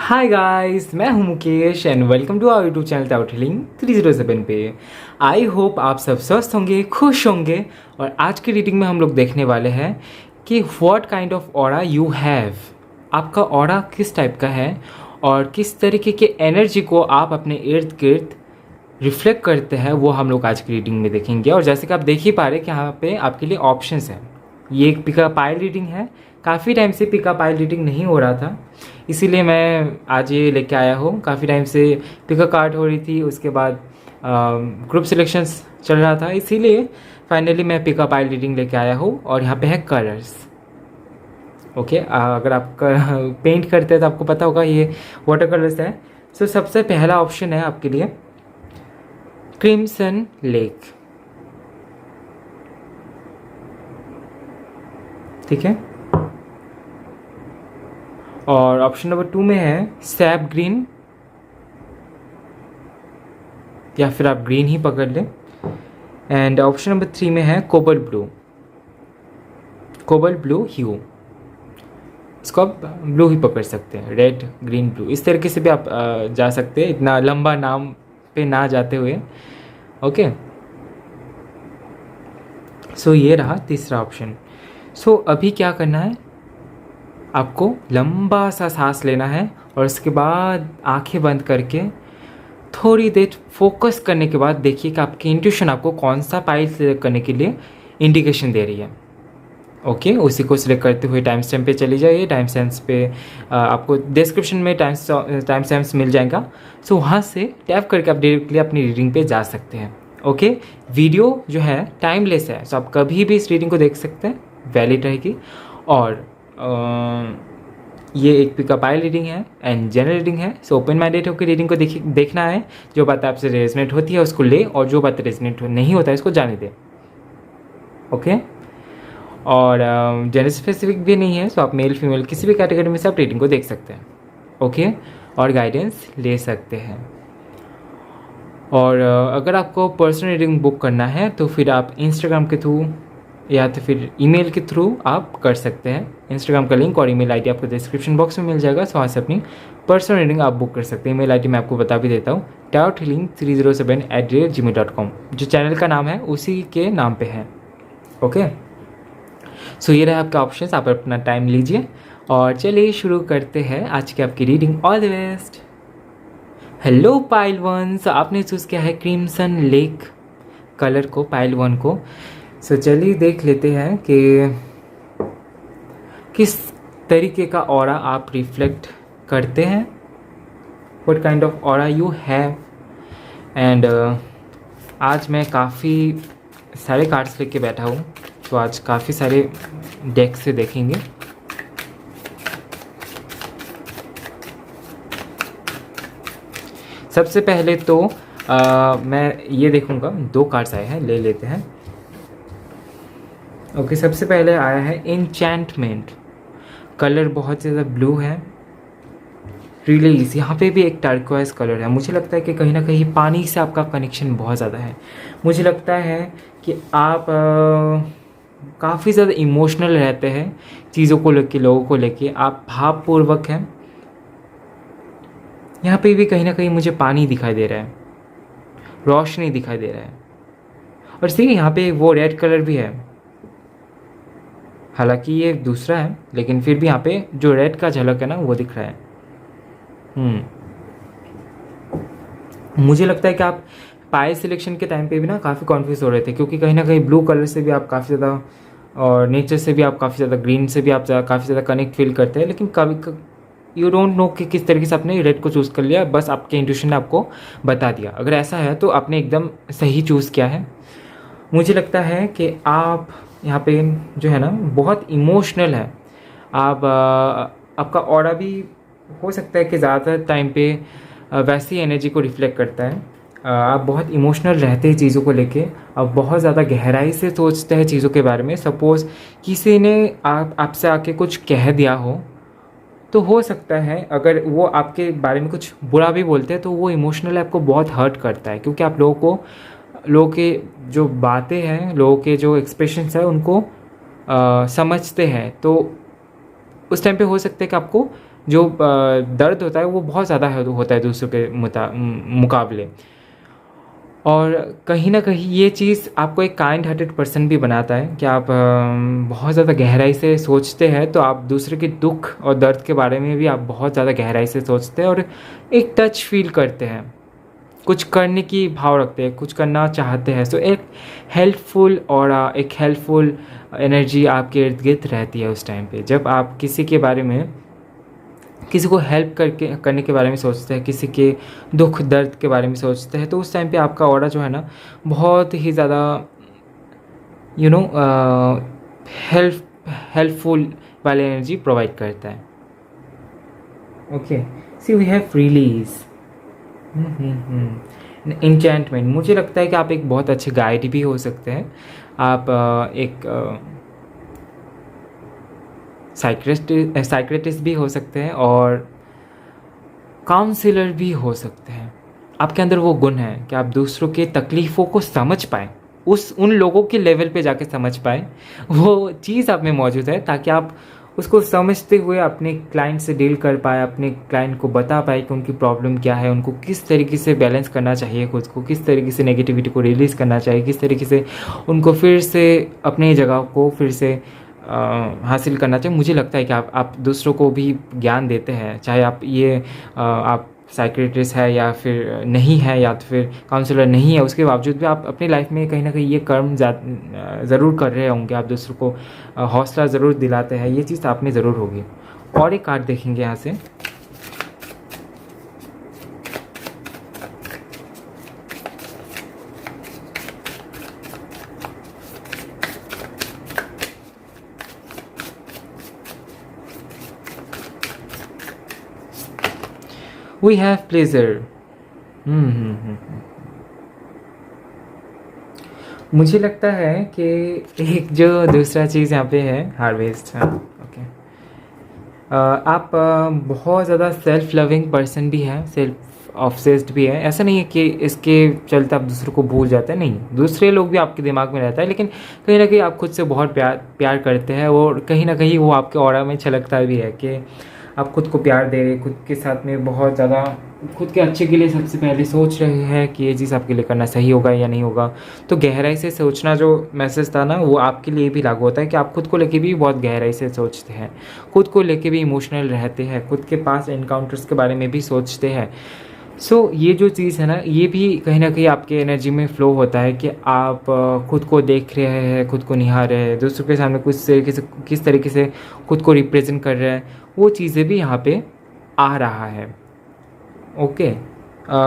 हाय guys, मैं हूं Mukesh and welcome to our YouTube channel टाउट हीलिंग 307 पे। आई होप आप सब स्वस्थ होंगे, खुश होंगे। और आज की रीडिंग में हम लोग देखने वाले हैं कि what kind of aura you have. आपका ऑरा किस टाइप का है और किस तरीके के एनर्जी को आप अपने इर्द गिर्द रिफ्लेक्ट करते हैं, वो हम लोग आज की रीडिंग में देखेंगे। और जैसे कि आप देख ही पा रहे हैं कि यहाँ पे आपके लिए ऑप्शंस हैं। ये एक पिकअप आइल रीडिंग है। काफ़ी टाइम से पिकअप आइल रीडिंग नहीं हो रहा था, इसीलिए मैं आज ये लेके आया हूँ। काफ़ी टाइम से पिकअप कार्ड हो रही थी, उसके बाद ग्रुप सिलेक्शंस चल रहा था, इसीलिए फाइनली मैं पिकअप आइल रीडिंग लेके आया हूँ। और यहाँ पे है कलर्स। ओके, अगर आप पेंट करते हैं तो आपको पता होगा ये वाटर कलर्स है। सो सबसे पहला ऑप्शन है आपके लिए क्रिम्सन लेक। ठीक है। और ऑप्शन नंबर 2 में है सैप ग्रीन, या फिर आप ग्रीन ही पकड़ लें। एंड ऑप्शन नंबर 3 में है कोबल्ट ब्लू, कोबल्ट ब्लू ह्यू। इसको आप ब्लू ही पकड़ सकते हैं, रेड ग्रीन ब्लू, इस तरीके से भी आप जा सकते हैं, इतना लंबा नाम पे ना जाते हुए। ओके, सो ये रहा तीसरा ऑप्शन। सो अभी क्या करना है, आपको लंबा सा सांस लेना है और उसके बाद आंखें बंद करके थोड़ी देर फोकस करने के बाद देखिए कि आपकी इंट्यूशन आपको कौन सा पाइल सिलेक्ट करने के लिए इंडिकेशन दे रही है। ओके, उसी को सिलेक्ट करते हुए टाइम स्टैम्प पे चली जाइए। टाइम स्टैम्प्स पे आपको डिस्क्रिप्शन में टाइम स्टैम्प्स मिल जाएगा। सो वहाँ से टैप करके आप डायरेक्टली अपनी रीडिंग पे जा सकते हैं। ओके, वीडियो जो है टाइमलेस है, सो आप कभी भी इस रीडिंग को देख सकते हैं, वैलिड रहेगी। और ये एक पिकअप आइल रीडिंग है एंड जनरल रीडिंग है। सो ओपन माइंडेड होकर रीडिंग को देखना है। जो बात आपसे रेजनेट होती है उसको ले, और जो बात रेजनेट नहीं होता है उसको जाने दे। ओके, और जेंडर स्पेसिफिक भी नहीं है, सो आप मेल फीमेल किसी भी कैटेगरी में से आप रीडिंग को देख सकते हैं। ओके, और गाइडेंस ले सकते हैं। और अगर आपको पर्सनल रीडिंग बुक करना है तो फिर आप इंस्टाग्राम के थ्रू या तो फिर ईमेल के थ्रू आप कर सकते हैं। इंस्टाग्राम का लिंक और ईमेल आईडी आपको डिस्क्रिप्शन बॉक्स में मिल जाएगा, सो वहाँ से अपनी पर्सनल रीडिंग आप बुक कर सकते हैं। ईमेल आईडी मैं आपको बता भी देता हूँ, tarothealing307@gmail.com। जो चैनल का नाम है उसी के नाम पे है। ओके, सो ये रहे आपके ऑप्शंस। आप अपना टाइम लीजिए और चलिए शुरू करते हैं आज की आपकी reading. All the best. Hello pile one, so आपने चूज़ किया है क्रिम्सन लेक कलर को, पाइल वन को। सो चलिए देख लेते हैं कि किस तरीके का ऑरा आप रिफ्लेक्ट करते हैं, what kind of aura you have. And आज मैं काफ़ी सारे कार्ड्स लेके बैठा हूँ, तो आज काफ़ी सारे डेक से देखेंगे। सबसे पहले तो मैं ये देखूँगा, 2 कार्ड्स आए हैं, ले लेते हैं। ओके, सबसे पहले आया है एन्चैंटमेंट। कलर बहुत ज़्यादा ब्लू है, रिलीज। यहाँ पे भी एक टर्कोइज कलर है। मुझे लगता है कि कहीं ना कहीं पानी से आपका कनेक्शन बहुत ज़्यादा है। मुझे लगता है कि आप काफ़ी ज़्यादा इमोशनल रहते हैं चीज़ों को लेके, लोगों को लेके, आप भावपूर्वक हैं। यहाँ पे भी कहीं ना कहीं मुझे पानी दिखाई दे रहा है, रोशनी दिखाई दे रहा है। और सी यहाँ पे वो रेड कलर भी है, हालांकि ये दूसरा है, लेकिन फिर भी यहाँ पे जो रेड का झलक है ना वो दिख रहा है। मुझे लगता है कि आप पाइल सिलेक्शन के टाइम पे भी ना काफ़ी कॉन्फ्यूज हो रहे थे, क्योंकि कहीं ना कहीं ब्लू कलर से भी आप काफ़ी ज़्यादा, और नेचर से भी आप काफ़ी ज़्यादा, ग्रीन से भी आप काफ़ी ज़्यादा कनेक्ट फील करते हैं। लेकिन कभी यू डोंट नो कि किस तरीके से आपने रेड को चूज़ कर लिया, बस आपके इंट्यूशन ने आपको बता दिया। अगर ऐसा है तो आपने एकदम सही चूज़ किया है। मुझे लगता है कि आप यहाँ पे जो है ना बहुत इमोशनल है। आप आपका ऑरा भी हो सकता है कि ज़्यादातर टाइम पे वैसी एनर्जी को रिफ्लेक्ट करता है। आप बहुत इमोशनल रहते हैं चीज़ों को लेके, आप बहुत ज़्यादा गहराई से सोचते हैं चीज़ों के बारे में। सपोज़ किसी ने आपसे आके कुछ कह दिया हो, तो हो सकता है अगर वो आपके बारे में कुछ बुरा भी बोलते हैं तो वो इमोशनली आपको बहुत हर्ट करता है, क्योंकि आप लोगों के जो बातें हैं, लोगों के जो एक्सप्रेशंस हैं उनको समझते हैं। तो उस टाइम पे हो सकता है कि आपको जो दर्द होता है वो बहुत ज़्यादा होता है दूसरों के मुकाबले। और कहीं ना कहीं ये चीज़ आपको एक काइंड हार्टेड पर्सन भी बनाता है कि आप बहुत ज़्यादा गहराई से सोचते हैं, तो आप दूसरे के दुख और दर्द के बारे में भी आप बहुत ज़्यादा गहराई से सोचते हैं और एक टच फील करते हैं, कुछ करने की भाव रखते हैं, कुछ करना चाहते हैं। सो एक हेल्पफुल और एक हेल्पफुल एनर्जी आपके इर्द गिर्द रहती है उस टाइम पे, जब आप किसी के बारे में, किसी को हेल्प करने के बारे में सोचते हैं, किसी के दुख दर्द के बारे में सोचते हैं, तो उस टाइम पे आपका ऑरा जो है ना बहुत ही ज़्यादा हेल्पफुल वाली एनर्जी प्रोवाइड करता है। Okay, see we have release enchantment. मुझे लगता है कि आप एक बहुत अच्छे गाइड भी हो सकते हैं, आप एक साइक्रेटिस्ट भी हो सकते हैं और काउंसलर भी हो सकते हैं। आपके अंदर वो गुण है कि आप दूसरों के तकलीफ़ों को समझ पाएँ, उन लोगों के लेवल पे जाके समझ पाएँ, वो चीज़ आप में मौजूद है, ताकि आप उसको समझते हुए अपने क्लाइंट से डील कर पाए, अपने क्लाइंट को बता पाए कि उनकी प्रॉब्लम क्या है, उनको किस तरीके से बैलेंस करना चाहिए, खुद को किस तरीके से नेगेटिविटी को रिलीज़ करना चाहिए, किस तरीके से उनको फिर से अपनी जगह को फिर से हासिल करना चाहिए। मुझे लगता है कि आप दूसरों को भी ज्ञान देते हैं, चाहे आप साइकियाट्रिस्ट है या फिर नहीं है, या तो फिर काउंसलर नहीं है, उसके बावजूद भी आप अपनी लाइफ में कहीं ना कहीं ये कर्म ज़रूर कर रहे होंगे, आप दूसरों को हौसला ज़रूर दिलाते हैं, ये चीज़ आप में ज़रूर होगी। और एक कार्ड देखेंगे यहाँ से, वी हैव प्लेजर। मुझे लगता है कि एक जो दूसरा चीज़ यहाँ पे है हार्वेस्ट है। ओके, आप बहुत ज़्यादा सेल्फ लविंग पर्सन भी हैं, सेल्फ ऑब्सेस्ड भी है। ऐसा नहीं है कि इसके चलते आप दूसरों को भूल जाते हैं, नहीं, दूसरे लोग भी आपके दिमाग में रहता है, लेकिन कहीं ना कहीं आप खुद से बहुत प्यार करते हैं, और कहीं ना कहीं वो आपके ऑरा में छलकता भी है कि आप खुद को प्यार दे रहे, खुद के साथ में बहुत ज़्यादा खुद के अच्छे के लिए सबसे पहले सोच रहे हैं कि ये चीज़ आपके लिए करना सही होगा या नहीं होगा। तो गहराई से सोचना जो मैसेज था ना, वो आपके लिए भी लागू होता है कि आप खुद को लेके भी बहुत गहराई से सोचते हैं, खुद को लेके भी इमोशनल रहते हैं, खुद के पास एनकाउंटर्स के बारे में भी सोचते हैं। सो ये जो चीज़ है ना, ये भी कहीं ना कहीं आपके एनर्जी में फ़्लो होता है कि आप खुद को देख रहे हैं, खुद को निहार रहे हैं, दूसरों के सामने किस तरीके से खुद को रिप्रेजेंट कर रहे हैं, वो चीज़ें भी यहाँ पे आ रहा है। ओके,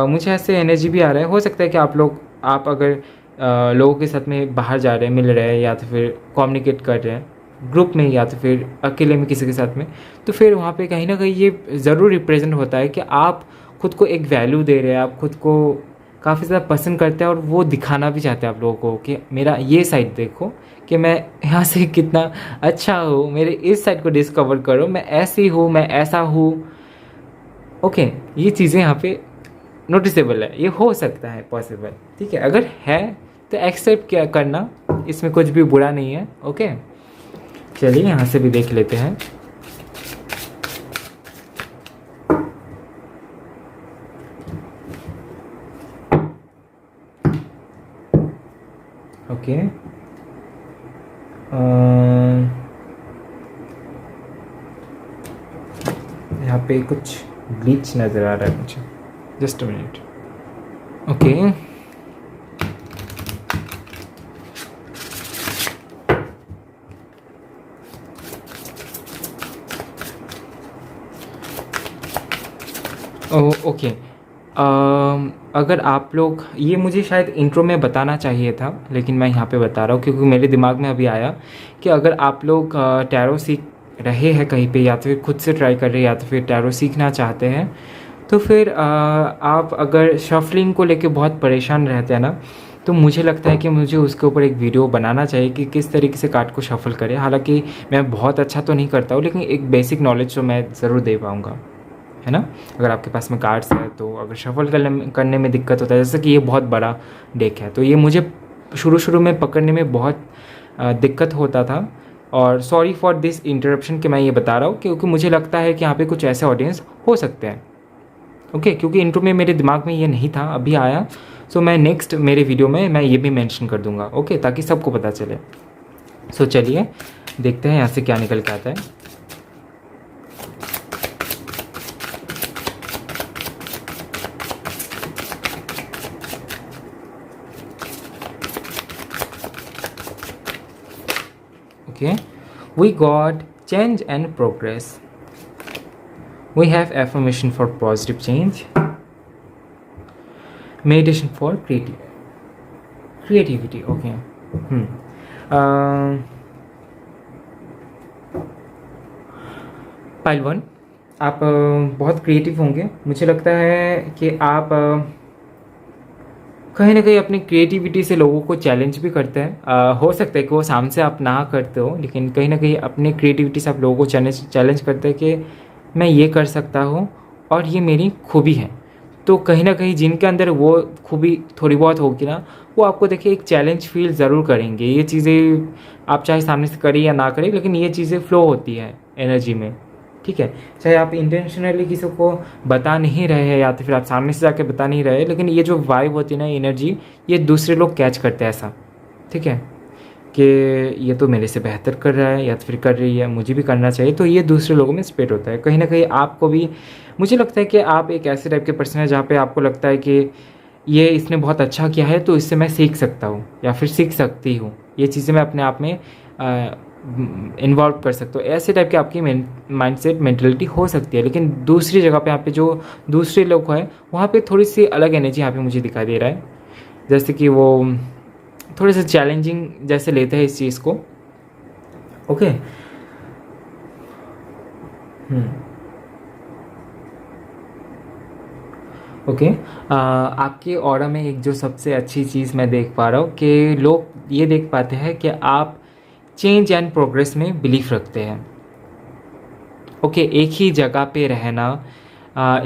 मुझे ऐसे एनर्जी भी आ रहा है। हो सकता है कि आप अगर लोगों के साथ में बाहर जा रहे हैं, मिल रहे हैं, या तो फिर कम्युनिकेट कर रहे हैं ग्रुप में, या तो फिर अकेले में किसी के साथ में, तो फिर वहाँ पे कहीं ना कहीं ये ज़रूर रिप्रेजेंट होता है कि आप खुद को एक वैल्यू दे रहे हैं, आप खुद को काफ़ी ज़्यादा पसंद करते हैं, और वो दिखाना भी चाहते हैं आप लोगों को कि मेरा ये साइड देखो कि मैं यहाँ से कितना अच्छा हूँ, मेरे इस साइड को डिस्कवर करो, मैं ऐसी हूँ, मैं ऐसा हूँ। ओके, ये चीज़ें यहाँ पे नोटिसेबल है, ये हो सकता है पॉसिबल, ठीक है। अगर है तो एक्सेप्ट क्या करना, इसमें कुछ भी बुरा नहीं है। ओके, चलिए यहाँ से भी देख लेते हैं। ओके, यहाँ पे कुछ ग्लिच नज़र आ रहा है मुझे, just a minute. Okay, okay, अगर आप लोग, ये मुझे शायद इंट्रो में बताना चाहिए था, लेकिन मैं यहाँ पे बता रहा हूँ क्योंकि मेरे दिमाग में अभी आया कि अगर आप लोग टैरो सीख रहे हैं कहीं पे, या तो फिर खुद से ट्राई कर रहे हैं, या तो फिर टैरो सीखना चाहते हैं, तो फिर आप अगर शफलिंग को लेके बहुत परेशान रहते हैं ना, तो मुझे लगता है कि मुझे उसके ऊपर एक वीडियो बनाना चाहिए कि किस तरीके से कार्ड को शफल करें। हालांकि मैं बहुत अच्छा तो नहीं करता हूँ, लेकिन एक बेसिक नॉलेज तो मैं ज़रूर दे पाऊँगा, है ना। अगर आपके पास में कार्ड्स है, तो अगर शफल करने में दिक्कत होता है, जैसे कि ये बहुत बड़ा डेक है, तो ये मुझे शुरू में पकड़ने में बहुत दिक्कत होता था, और सॉरी फॉर दिस इंटरप्शन कि मैं ये बता रहा हूँ, क्योंकि मुझे लगता है कि यहाँ पे कुछ ऐसे ऑडियंस हो सकते हैं। ओके, क्योंकि इंट्रो में मेरे दिमाग में ये नहीं था, अभी आया। सो मैं नेक्स्ट मेरे वीडियो में मैं ये भी मेंशन कर दूंगा, ओके, ताकि सबको पता चले। सो चलिए देखते हैं यहाँ से क्या निकल के आता है। Okay, we got change and progress. We have affirmation for positive change, meditation for creativity. Okay. Pile 1, आप बहुत क्रिएटिव होंगे। मुझे लगता है कि आप कहीं ना कहीं अपनी क्रिएटिविटी से लोगों को चैलेंज भी करते हैं। हो सकता है कि वो सामने से आप ना करते हो, लेकिन कहीं ना कहीं अपनी क्रिएटिविटी से आप लोगों को चैलेंज करते हैं कि मैं ये कर सकता हूँ और ये मेरी खूबी है। तो कहीं ना कहीं जिनके अंदर वो खूबी थोड़ी बहुत होगी ना, वो आपको देखिए एक चैलेंज फील ज़रूर करेंगे। ये चीज़ें आप चाहे सामने से करें या ना करें, लेकिन ये चीज़ें फ्लो होती है एनर्जी में, ठीक है। चाहे आप इंटेंशनली किसी को बता नहीं रहे हैं या तो फिर आप सामने से जाके बता नहीं रहे, लेकिन ये जो वाइब होती है ना, एनर्जी, ये दूसरे लोग कैच करते हैं ऐसा, ठीक है, कि ये तो मेरे से बेहतर कर रहा है या तो फिर कर रही है, मुझे भी करना चाहिए। तो ये दूसरे लोगों में स्प्रेड होता है। कहीं ना कहीं आपको भी, मुझे लगता है कि आप एक ऐसे टाइप के पर्सन है जहाँ पे आपको लगता है कि ये इसने बहुत अच्छा किया है तो इससे मैं सीख सकता हूँ या फिर सीख सकती हूँ, ये चीज़ें मैं अपने आप में इन्वॉल्व कर सकते हो। ऐसे टाइप की आपकी माइंडसेट मेंटलिटी हो सकती है। लेकिन दूसरी जगह पे यहाँ पे जो दूसरे लोग हैं, वहाँ पे थोड़ी सी अलग एनर्जी यहाँ पे मुझे दिखाई दे रहा है, जैसे कि वो थोड़े से चैलेंजिंग जैसे लेते हैं इस चीज़ को। ओके, ओके, आपके ऑरा में एक जो सबसे अच्छी चीज़ मैं देख पा रहा हूँ कि लोग ये देख पाते हैं कि आप चेंज एंड प्रोग्रेस में बिलीफ रखते हैं। ओके, एक ही जगह पे रहना,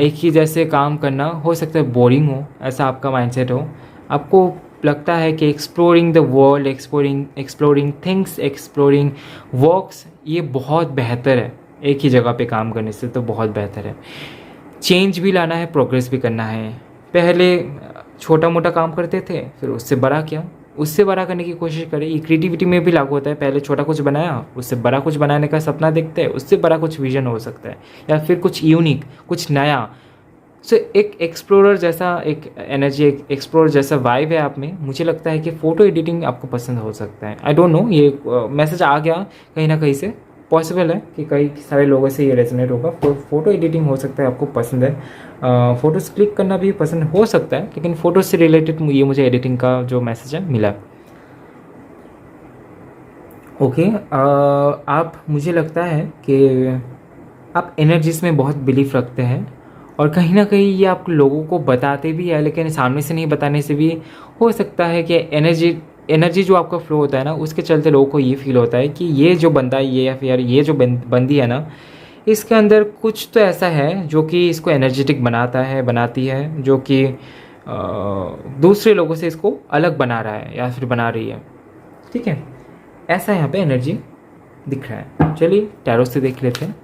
एक ही जैसे काम करना हो सकता है बोरिंग हो, ऐसा आपका माइंडसेट हो। आपको लगता है कि exploring the world, exploring things, exploring works, ये बहुत बेहतर है। एक ही जगह पे काम करने से तो बहुत बेहतर है। चेंज भी लाना है, प्रोग्रेस भी करना है। पहले छोटा मोटा काम करते थे, फिर उससे बड़ा किया, उससे बड़ा करने की कोशिश करें। ये क्रिएटिविटी में भी लागू होता है। पहले छोटा कुछ बनाया, उससे बड़ा कुछ बनाने का सपना देखते हैं, उससे बड़ा कुछ विजन हो सकता है, या फिर कुछ यूनिक, कुछ नया। सो एक एक्सप्लोरर जैसा एक एनर्जी, एक एक्सप्लोरर जैसा वाइब है आप में। मुझे लगता है कि फ़ोटो एडिटिंग आपको पसंद हो सकता है। आई डोंट नो, ये मैसेज आ गया कहीं ना कहीं से, पॉसिबल है कि कई सारे लोगों से ये रेजोनेट होगा। फ़ोटो एडिटिंग हो सकता है आपको पसंद है, फ़ोटोज़ क्लिक करना भी पसंद हो सकता है, लेकिन फ़ोटो से रिलेटेड ये मुझे एडिटिंग का जो मैसेज है मिला। ओके, आप, मुझे लगता है कि आप एनर्जीज में बहुत बिलीफ रखते हैं, और कहीं ना कहीं ये आप लोगों को बताते भी है, लेकिन सामने से नहीं बताने से भी हो सकता है कि एनर्जी जो आपका फ्लो होता है ना, उसके चलते लोगों को ये फील होता है कि ये जो बंदा है, ये या फिर ये जो बंदी है ना, इसके अंदर कुछ तो ऐसा है जो कि इसको एनर्जेटिक बनाता है, बनाती है, जो कि दूसरे लोगों से इसको अलग बना रहा है या फिर बना रही है, ठीक है। ऐसा यहाँ पे एनर्जी दिख रहा है। चलिए टैरो से देख लेते हैं।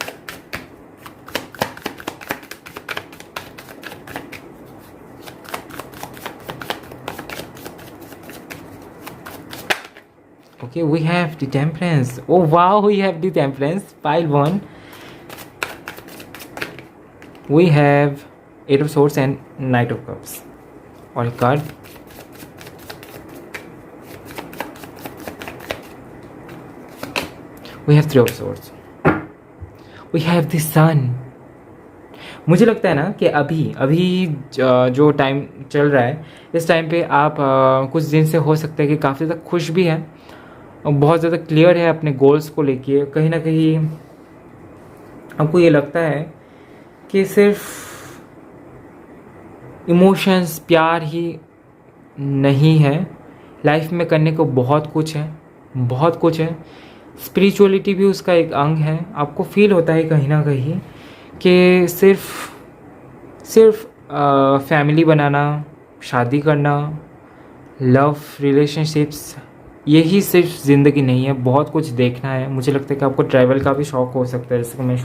Okay, we have the Temperance. Oh wow, we have the Temperance. Pile 1. We have Eight of Swords and Knight of Cups. All card. We have Three of Swords. We have the Sun. मुझे लगता है ना कि अभी जो time चल रहा है, इस टाइम पे आप कुछ दिन से हो सकता है कि काफ़ी ज़्यादा खुश भी हैं, बहुत ज़्यादा क्लियर है अपने गोल्स को लेके। कहीं ना कहीं आपको ये लगता है कि सिर्फ इमोशंस, प्यार ही नहीं है, लाइफ में करने को बहुत कुछ है, बहुत कुछ है। स्पिरिचुअलिटी भी उसका एक अंग है। आपको फील होता है कहीं ना कहीं कि सिर्फ फैमिली बनाना, शादी करना, लव रिलेशनशिप्स, यही सिर्फ ज़िंदगी नहीं है, बहुत कुछ देखना है। मुझे लगता है कि आपको ट्रैवल का भी शौक़ हो सकता है, जैसे कि मैं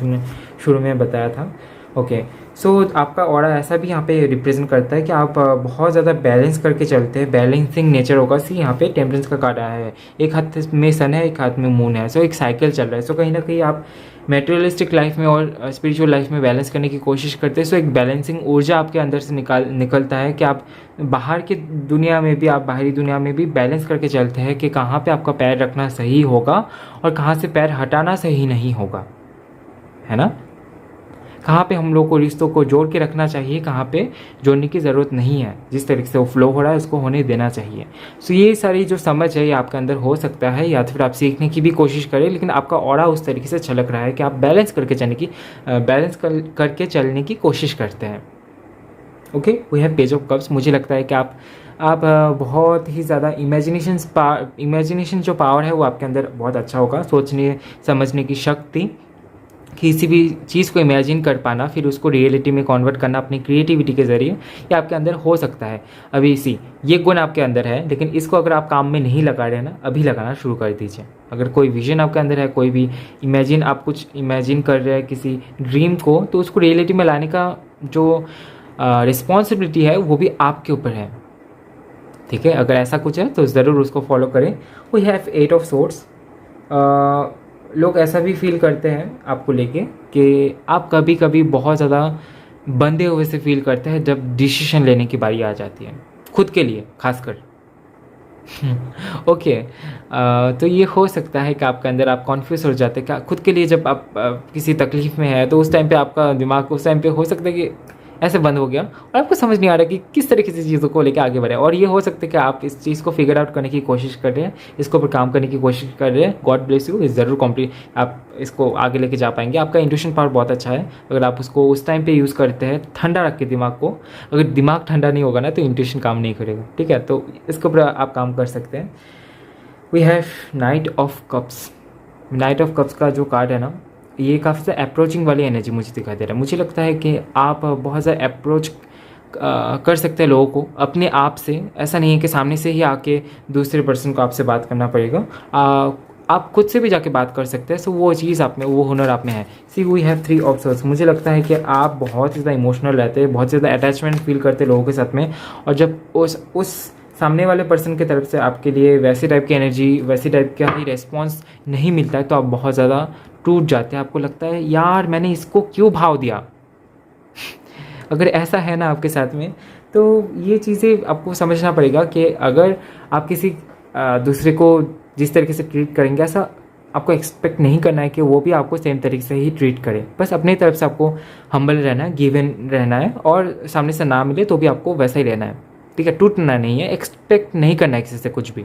शुरू में बताया था। ओके, सो आपका ऑरा ऐसा भी यहाँ पे रिप्रेजेंट करता है कि आप बहुत ज़्यादा बैलेंस करके चलते हैं, बैलेंसिंग नेचर होगा। सी यहाँ पे टेम्परेंस का कार्ड आया है, एक हाथ में सन है, एक हाथ में मून है। सो एक साइकिल चल रहा है। सो कहीं ना कहीं आप मेटेरियलिस्टिक लाइफ में और स्पिरिचुअल लाइफ में बैलेंस करने की कोशिश करते हैं। सो एक बैलेंसिंग ऊर्जा आपके अंदर से निकलता है कि आप बाहर की दुनिया में भी, आप बाहरी दुनिया में भी बैलेंस करके चलते हैं कि कहाँ पे आपका पैर रखना सही होगा और कहाँ से पैर हटाना सही नहीं होगा, है ना। कहाँ पे हम लोग को रिश्तों को जोड़ के रखना चाहिए, कहाँ पे जोड़ने की ज़रूरत नहीं है। जिस तरीके से वो फ्लो हो रहा है उसको होने देना चाहिए। सो ये सारी जो समझ है ये आपके अंदर हो सकता है, या तो फिर आप सीखने की भी कोशिश करें, लेकिन आपका ऑरा उस तरीके से छलक रहा है कि आप बैलेंस करके चलने की कोशिश करते हैं। Okay, we have page of cups. मुझे लगता है कि आप बहुत ही ज़्यादा इमेजिनेशन जो पावर है वो आपके अंदर बहुत अच्छा होगा। सोचने समझने की शक्ति, किसी भी चीज़ को इमेजिन कर पाना, फिर उसको रियलिटी में कन्वर्ट करना अपनी क्रिएटिविटी के ज़रिए, ये आपके अंदर हो सकता है। अभी ये गुण आपके अंदर है, लेकिन इसको अगर आप काम में नहीं लगा रहे हैं ना, अभी लगाना शुरू कर दीजिए। अगर कोई विजन आपके अंदर है, कोई भी आप कुछ इमेजिन कर रहे हैं किसी ड्रीम को, तो उसको रियलिटी में लाने का जो रिस्पॉन्सिबिलिटी है वो भी आपके ऊपर है। ठीक है, अगर ऐसा कुछ है तो ज़रूर उसको फॉलो करें। We have 8 of swords. लोग ऐसा भी फील करते हैं आपको लेके कि आप कभी कभी बहुत ज़्यादा बंधे हुए से फील करते हैं जब डिसीजन लेने की बारी आ जाती है, खुद के लिए खासकर। ओके, तो ये हो सकता है कि आपके अंदर आप कॉन्फ्यूज हो जाते हैं खुद के लिए। जब आप किसी तकलीफ़ में है तो उस टाइम पे आपका दिमाग उस टाइम पे हो सकता है कि ऐसे बंद हो गया और आपको समझ नहीं आ रहा कि किस तरीके से चीज़ों को लेकर आगे बढ़े। और ये हो सकता है कि आप इस चीज़ को फिगर आउट करने की कोशिश कर रहे हैं, इसके ऊपर काम करने की कोशिश कर रहे हैं। गॉड ब्लेस यू, इस ज़रूर कंप्लीट आप इसको आगे लेके जा पाएंगे। आपका इंट्यूशन पावर बहुत अच्छा है अगर आप उसको उस टाइम पे यूज़ करते हैं, ठंडा रख के दिमाग को। अगर दिमाग ठंडा नहीं होगा ना तो इंट्यूशन काम नहीं करेगा। ठीक है, तो इसके ऊपर आप काम कर सकते हैं। We have knight of cups. Knight of cups का जो कार्ड है ना, ये काफ़ी ज़्यादा अप्रोचिंग वाली एनर्जी मुझे दिखाई दे रहा है। मुझे लगता है कि आप बहुत ज़्यादा अप्रोच कर सकते हैं लोगों को अपने आप से। ऐसा नहीं है कि सामने से ही आके दूसरे पर्सन को आपसे बात करना पड़ेगा, आप खुद से भी जाके बात कर सकते हैं। सो वो चीज़ आप में, वो हुनर आप में है। सी वी हैव 3 ऑफ सोर्ड्स। मुझे लगता है कि आप बहुत ज़्यादा इमोशनल रहते हैं, बहुत ज़्यादा अटैचमेंट फील करते हैं लोगों के साथ में। और जब उस सामने वाले पर्सन की तरफ से आपके लिए वैसी टाइप की एनर्जी, वैसी टाइप का ही रेस्पॉन्स नहीं मिलता है तो आप बहुत ज़्यादा टूट जाते हैं। आपको लगता है यार मैंने इसको क्यों भाव दिया। अगर ऐसा है ना आपके साथ में, तो ये चीज़ें आपको समझना पड़ेगा कि अगर आप किसी दूसरे को जिस तरीके से ट्रीट करेंगे, ऐसा आपको एक्सपेक्ट नहीं करना है कि वो भी आपको सेम तरीके से ही ट्रीट करे। बस अपनी तरफ से आपको हम्बल रहना है, गिवन रहना है, और सामने से ना मिले तो भी आपको वैसा ही रहना है। ठीक है, टूटना नहीं है, एक्सपेक्ट नहीं करना है किसी से कुछ भी।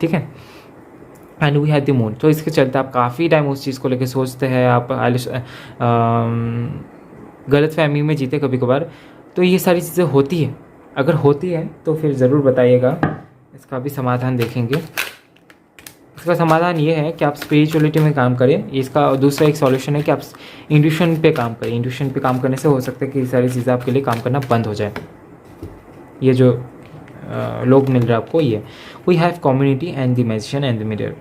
ठीक है, and we have the moon. तो इसके चलते आप काफ़ी टाइम उस चीज़ को लेकर सोचते हैं, आप गलत फहमी में जीते कभी कभार। तो ये सारी चीज़ें होती है। अगर होती है तो फिर ज़रूर बताइएगा, इसका भी समाधान देखेंगे। इसका समाधान ये है कि आप स्पिरिचुअलिटी में काम करें। इसका दूसरा एक सॉल्यूशन है कि आप इंट्यूशन पे काम करें। इंट्यूशन पे काम करने से हो सकता है कि ये सारी चीज़ें आपके लिए काम करना बंद हो जाए। ये जो लोग मिल रहे हैं आपको, ये we have community and the magician and the mirror.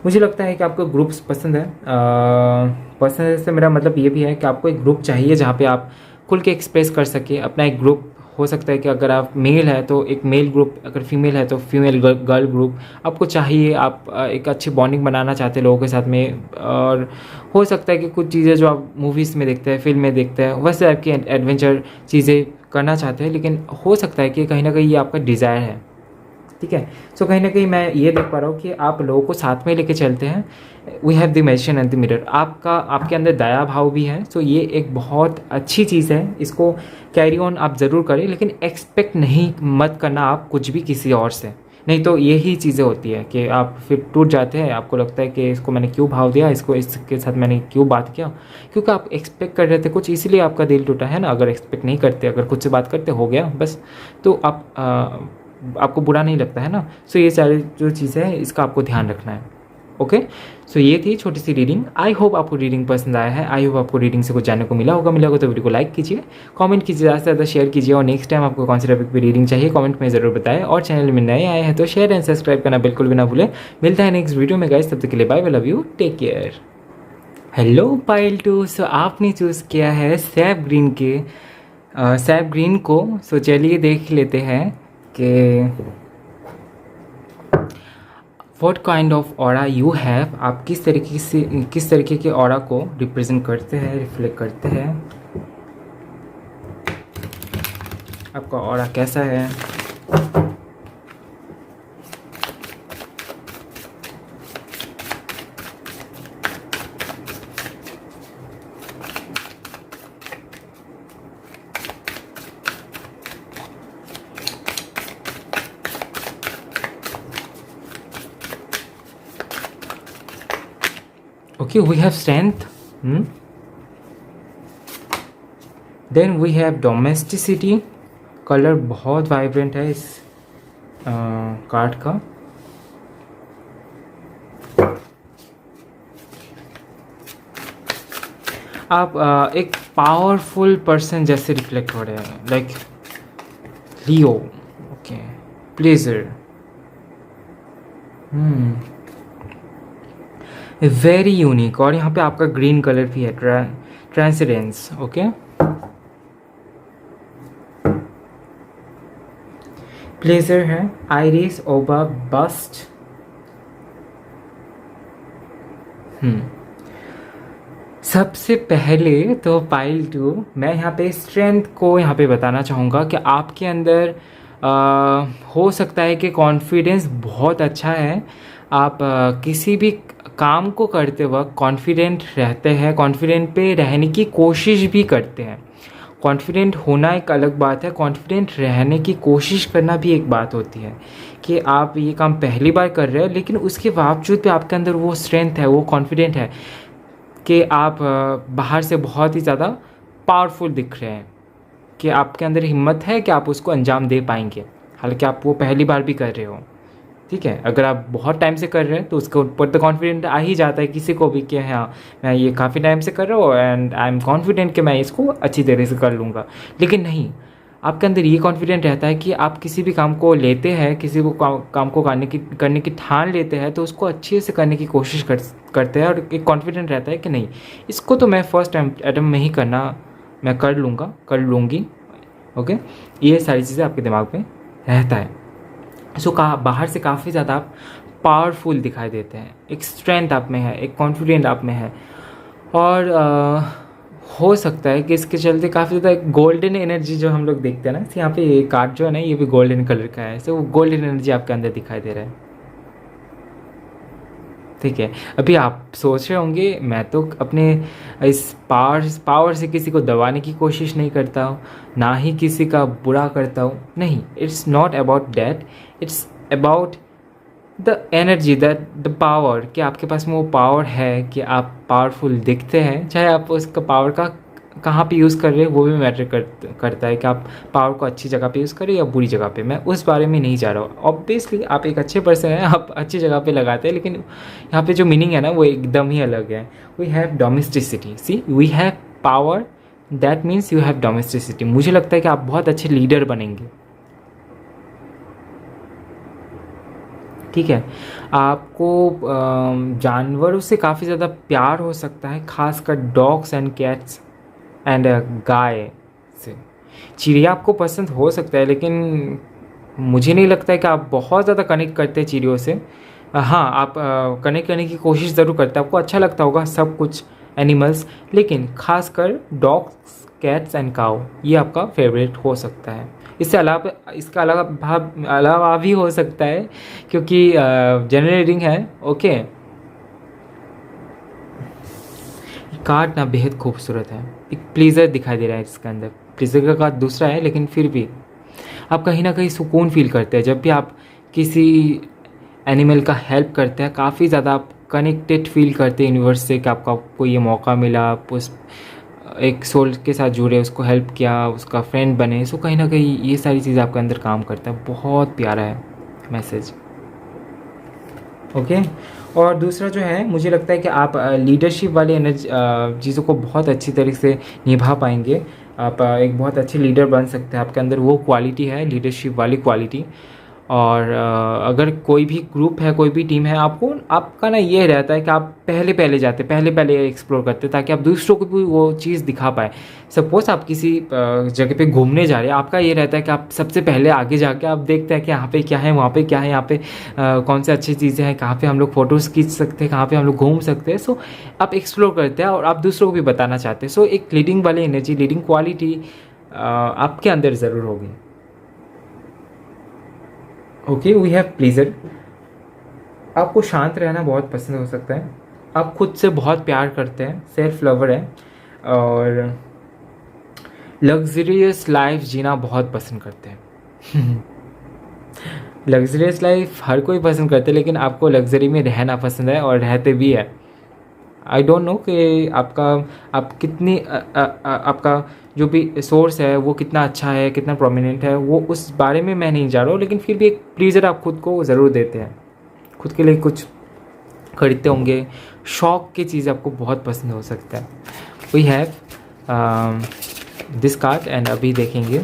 मुझे लगता है कि आपको ग्रुप्स पसंद है। पसंद है से मेरा मतलब ये भी है कि आपको एक ग्रुप चाहिए जहाँ पे आप खुल के एक्सप्रेस कर सके। अपना एक ग्रुप हो सकता है कि अगर आप मेल है तो एक मेल ग्रुप, अगर फीमेल है तो फीमेल गर्ल ग्रुप आपको चाहिए। आप एक अच्छी बॉन्डिंग बनाना चाहते हैं लोगों के साथ में। और हो सकता है कि कुछ चीज़ें जो आप मूवीज़ में देखते हैं, फिल्म में देखते हैं, वैसे आपकी एडवेंचर चीज़ें करना चाहते हैं, लेकिन हो सकता है कि कहीं ना कहीं ये आपका डिज़ायर है। ठीक है, सो कहीं ना कहीं मैं ये देख पा रहा हूँ कि आप लोगों को साथ में लेके चलते हैं। We have the magician and the mirror. आपके अंदर दया भाव भी है। सो ये एक बहुत अच्छी चीज़ है, इसको कैरी ऑन आप ज़रूर करें, लेकिन एक्सपेक्ट नहीं मत करना आप कुछ भी किसी और से। नहीं तो यही चीज़ें होती है कि आप फिर टूट जाते हैं। आपको लगता है कि इसको मैंने क्यों भाव दिया, इसको इसके साथ मैंने क्यों बात किया, क्योंकि आप एक्सपेक्ट कर रहे थे कुछ, इसीलिए आपका दिल टूटा है ना। अगर एक्सपेक्ट नहीं करते, अगर खुद से बात करते, हो गया बस, तो आपको बुरा नहीं लगता है ना। सो ये सारी जो चीज़ें हैं इसका आपको ध्यान रखना है। ओके, सो ये थी छोटी सी रीडिंग। आई होप आपको रीडिंग पसंद आया है। आई होप आपको रीडिंग से कुछ जानने को मिला होगा तो वीडियो को लाइक कीजिए, कमेंट कीजिए, ज़्यादा से ज़्यादा शेयर कीजिए। और नेक्स्ट टाइम आपको कौन से टॉपिक पे रीडिंग चाहिए कमेंट में ज़रूर बताएं। और चैनल में नए आए हैं तो शेयर एंड सब्सक्राइब करना बिल्कुल भी ना भूलें। मिलता है नेक्स्ट वीडियो में गाइस, तब तक के लिए bye, we love you, take care. Hello pile 2, so आपने चूज़ किया है सैप ग्रीन को। सो चलिए देख लेते हैं कि what kind of aura you have. आप किस तरीके के ऑरा को रिप्रेजेंट करते हैं, रिफ्लेक्ट करते हैं, आपका ऑरा कैसा है। Okay, we have strength. Then we have domesticity. Colour बहुत वाइब्रेंट है इस कार्ड का। आप एक पावरफुल पर्सन जैसे रिफ्लेक्ट हो रहे हैं, like Leo. Okay, pleasure, very unique. और यहाँ पे आपका ग्रीन कलर भी है, ट्रांसेंडेंस। ओके, प्लेजर है, आइरिस ओबा बस्ट। सबसे पहले तो पाइल 2, मैं यहाँ पे स्ट्रेंथ को यहाँ पे बताना चाहूँगा कि आपके अंदर हो सकता है कि कॉन्फिडेंस बहुत अच्छा है। आप किसी भी काम को करते वक्त कॉन्फिडेंट रहते हैं, कॉन्फिडेंट पे रहने की कोशिश भी करते हैं। कॉन्फिडेंट होना एक अलग बात है, कॉन्फिडेंट रहने की कोशिश करना भी एक बात होती है कि आप ये काम पहली बार कर रहे हैं लेकिन उसके बावजूद भी आपके अंदर वो स्ट्रेंथ है, वो कॉन्फिडेंट है कि आप बाहर से बहुत ही ज़्यादा पावरफुल दिख रहे हैं, कि आपके अंदर हिम्मत है कि आप उसको अंजाम दे पाएंगे, हालांकि आप वो पहली बार भी कर रहे हो। ठीक है, अगर आप बहुत टाइम से कर रहे हैं तो उसके ऊपर तो कॉन्फिडेंट आ ही जाता है किसी को भी कि हाँ मैं ये काफ़ी टाइम से कर रहा हूँ एंड आई एम कॉन्फिडेंट कि मैं इसको अच्छी तरह से कर लूँगा। लेकिन नहीं, आपके अंदर ये कॉन्फिडेंट रहता है कि आप किसी भी काम को लेते हैं, किसी को काम को करने की ठान लेते हैं तो उसको अच्छे से करने की कोशिश करते हैं और एक कॉन्फिडेंट रहता है कि नहीं, इसको तो मैं फर्स्ट अटैम्प्ट में ही करना, मैं कर लूँगा, कर लूँगी। ओके, ये सारी चीज़ें आपके दिमाग में रहता है। सो बाहर से काफ़ी ज़्यादा आप पावरफुल दिखाई देते हैं, एक स्ट्रेंथ आप में है, एक कॉन्फिडेंट आप में है। और हो सकता है कि इसके चलते काफ़ी ज़्यादा गोल्डन एनर्जी जो हम लोग देखते हैं ना, यहाँ पे ये कार्ड जो है ना ये भी गोल्डन कलर का है, सो वो गोल्डन एनर्जी आपके अंदर दिखाई दे रहा है। ठीक है, अभी आप सोच रहे होंगे मैं तो अपने इस पावर से किसी को दबाने की कोशिश नहीं करता हूँ, ना ही किसी का बुरा करता हूँ। नहीं, it's not about that, it's about the energy, the power, कि आपके पास में वो पावर है कि आप पावरफुल दिखते हैं। चाहे आप उसका पावर का कहाँ पे यूज़ कर रहे हैं वो भी मैटर करता है कि आप पावर को अच्छी जगह पे यूज़ करें या बुरी जगह पे। मैं उस बारे में नहीं जा रहा हूँ। ऑब्वियसली आप एक अच्छे पर्सन हैं, आप अच्छी जगह पे लगाते हैं, लेकिन यहाँ पे जो मीनिंग है ना वो एकदम ही अलग है। We have domesticity, see we have power, that means you have domesticity. मुझे लगता है कि आप बहुत अच्छे लीडर बनेंगे। ठीक है, आपको जानवरों से काफ़ी ज़्यादा प्यार हो सकता है, खासकर डॉग्स एंड कैट्स एंड गाय से। चिड़िया आपको पसंद हो सकता है लेकिन मुझे नहीं लगता है कि आप बहुत ज़्यादा कनेक्ट करते हैं चिड़ियों से। हाँ, आप कनेक्ट करने की कोशिश ज़रूर करते हैं, आपको अच्छा लगता होगा सब कुछ एनिमल्स, लेकिन खासकर डॉग्स, कैट्स एंड काऊ ये आपका फेवरेट हो सकता है। इसका अलावा भी हो सकता है क्योंकि जनरल रीडिंग है। ओके, कार्ड ना बेहद खूबसूरत है, एक प्लीज़र दिखाई दे रहा है इसके अंदर। प्लीज़र का कार्ड दूसरा है लेकिन फिर भी आप कहीं ना कहीं सुकून फील करते हैं जब भी आप किसी एनिमल का हेल्प करते हैं। काफ़ी ज़्यादा आप कनेक्टेड फील करते हैं यूनिवर्स से कि आपको ये मौका मिला, आप उस एक सोल के साथ जुड़े, उसको हेल्प किया, उसका फ्रेंड बने। सो कहीं ना कहीं ये सारी चीज़ आपके अंदर काम करता है। बहुत प्यारा है मैसेज। ओके, और दूसरा जो है, मुझे लगता है कि आप लीडरशिप वाली एनर्जी चीज़ों को बहुत अच्छी तरीके से निभा पाएंगे। आप एक बहुत अच्छे लीडर बन सकते हैं, आपके अंदर वो क्वालिटी है, लीडरशिप वाली क्वालिटी। और अगर कोई भी ग्रुप है, कोई भी टीम है, आपको आपका ना ये रहता है कि आप पहले पहले जाते, पहले पहले एक्सप्लोर करते, ताकि आप दूसरों को भी वो चीज़ दिखा पाए। सपोज़ आप किसी जगह पे घूमने जा रहे हैं, आपका ये रहता है कि आप सबसे पहले आगे जाके आप देखते हैं कि यहाँ पे क्या है, वहाँ पे क्या है, यहाँ पे कौन से अच्छी चीज़ें हैं, कहाँ पे हम लोग फ़ोटोज़ खींच सकते हैं, कहाँ पे हम लोग घूम सकते हैं। सो आप एक्सप्लोर करते हैं और आप दूसरों को भी बताना चाहते हैं। सो एक लीडिंग वाली एनर्जी, लीडिंग क्वालिटी आपके अंदर ज़रूर होगी। Okay, we have pleasure. आपको शांत रहना बहुत पसंद हो सकता है, आप खुद से बहुत प्यार करते हैं, सेल्फ लवर है, और लग्जरियस लाइफ जीना बहुत पसंद करते हैं। लग्जरियस लाइफ हर कोई पसंद करते हैं, लेकिन आपको लग्जरी में रहना पसंद है और रहते भी है। आई डोंट नो कि आप कितनी आपका जो भी सोर्स है वो कितना अच्छा है, कितना प्रोमिनेंट है, वो उस बारे में मैं नहीं जा रहा हूँ, लेकिन फिर भी एक प्लीज़र आप खुद को ज़रूर देते हैं। खुद के लिए कुछ खरीदते होंगे, शौक की चीज़ आपको बहुत पसंद हो सकता है। We have this card and अभी देखेंगे।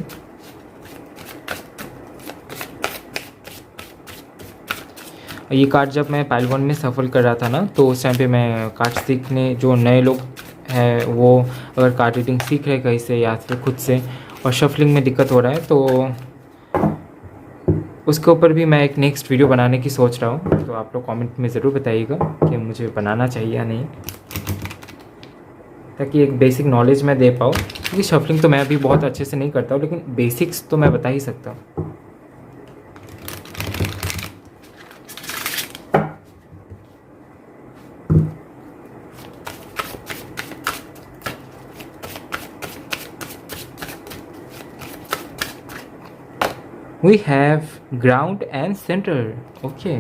ये कार्ड जब मैं पाइल 1 में सफल कर रहा था ना, तो उस टाइम पे मैं कार्ड सीखने, जो नए लोग हैं वो अगर कार्ड रीडिंग सीख रहे कहीं से या फिर खुद से, और शफलिंग में दिक्कत हो रहा है, तो उसके ऊपर भी मैं एक नेक्स्ट वीडियो बनाने की सोच रहा हूँ। तो आप लोग कमेंट में ज़रूर बताइएगा कि मुझे बनाना चाहिए या नहीं, ताकि एक बेसिक नॉलेज मैं दे पाऊँ। क्योंकि शफलिंग तो मैं अभी बहुत अच्छे से नहीं करता हूँ, लेकिन बेसिक्स तो मैं बता ही सकता हूँ। We have ground and center. Okay.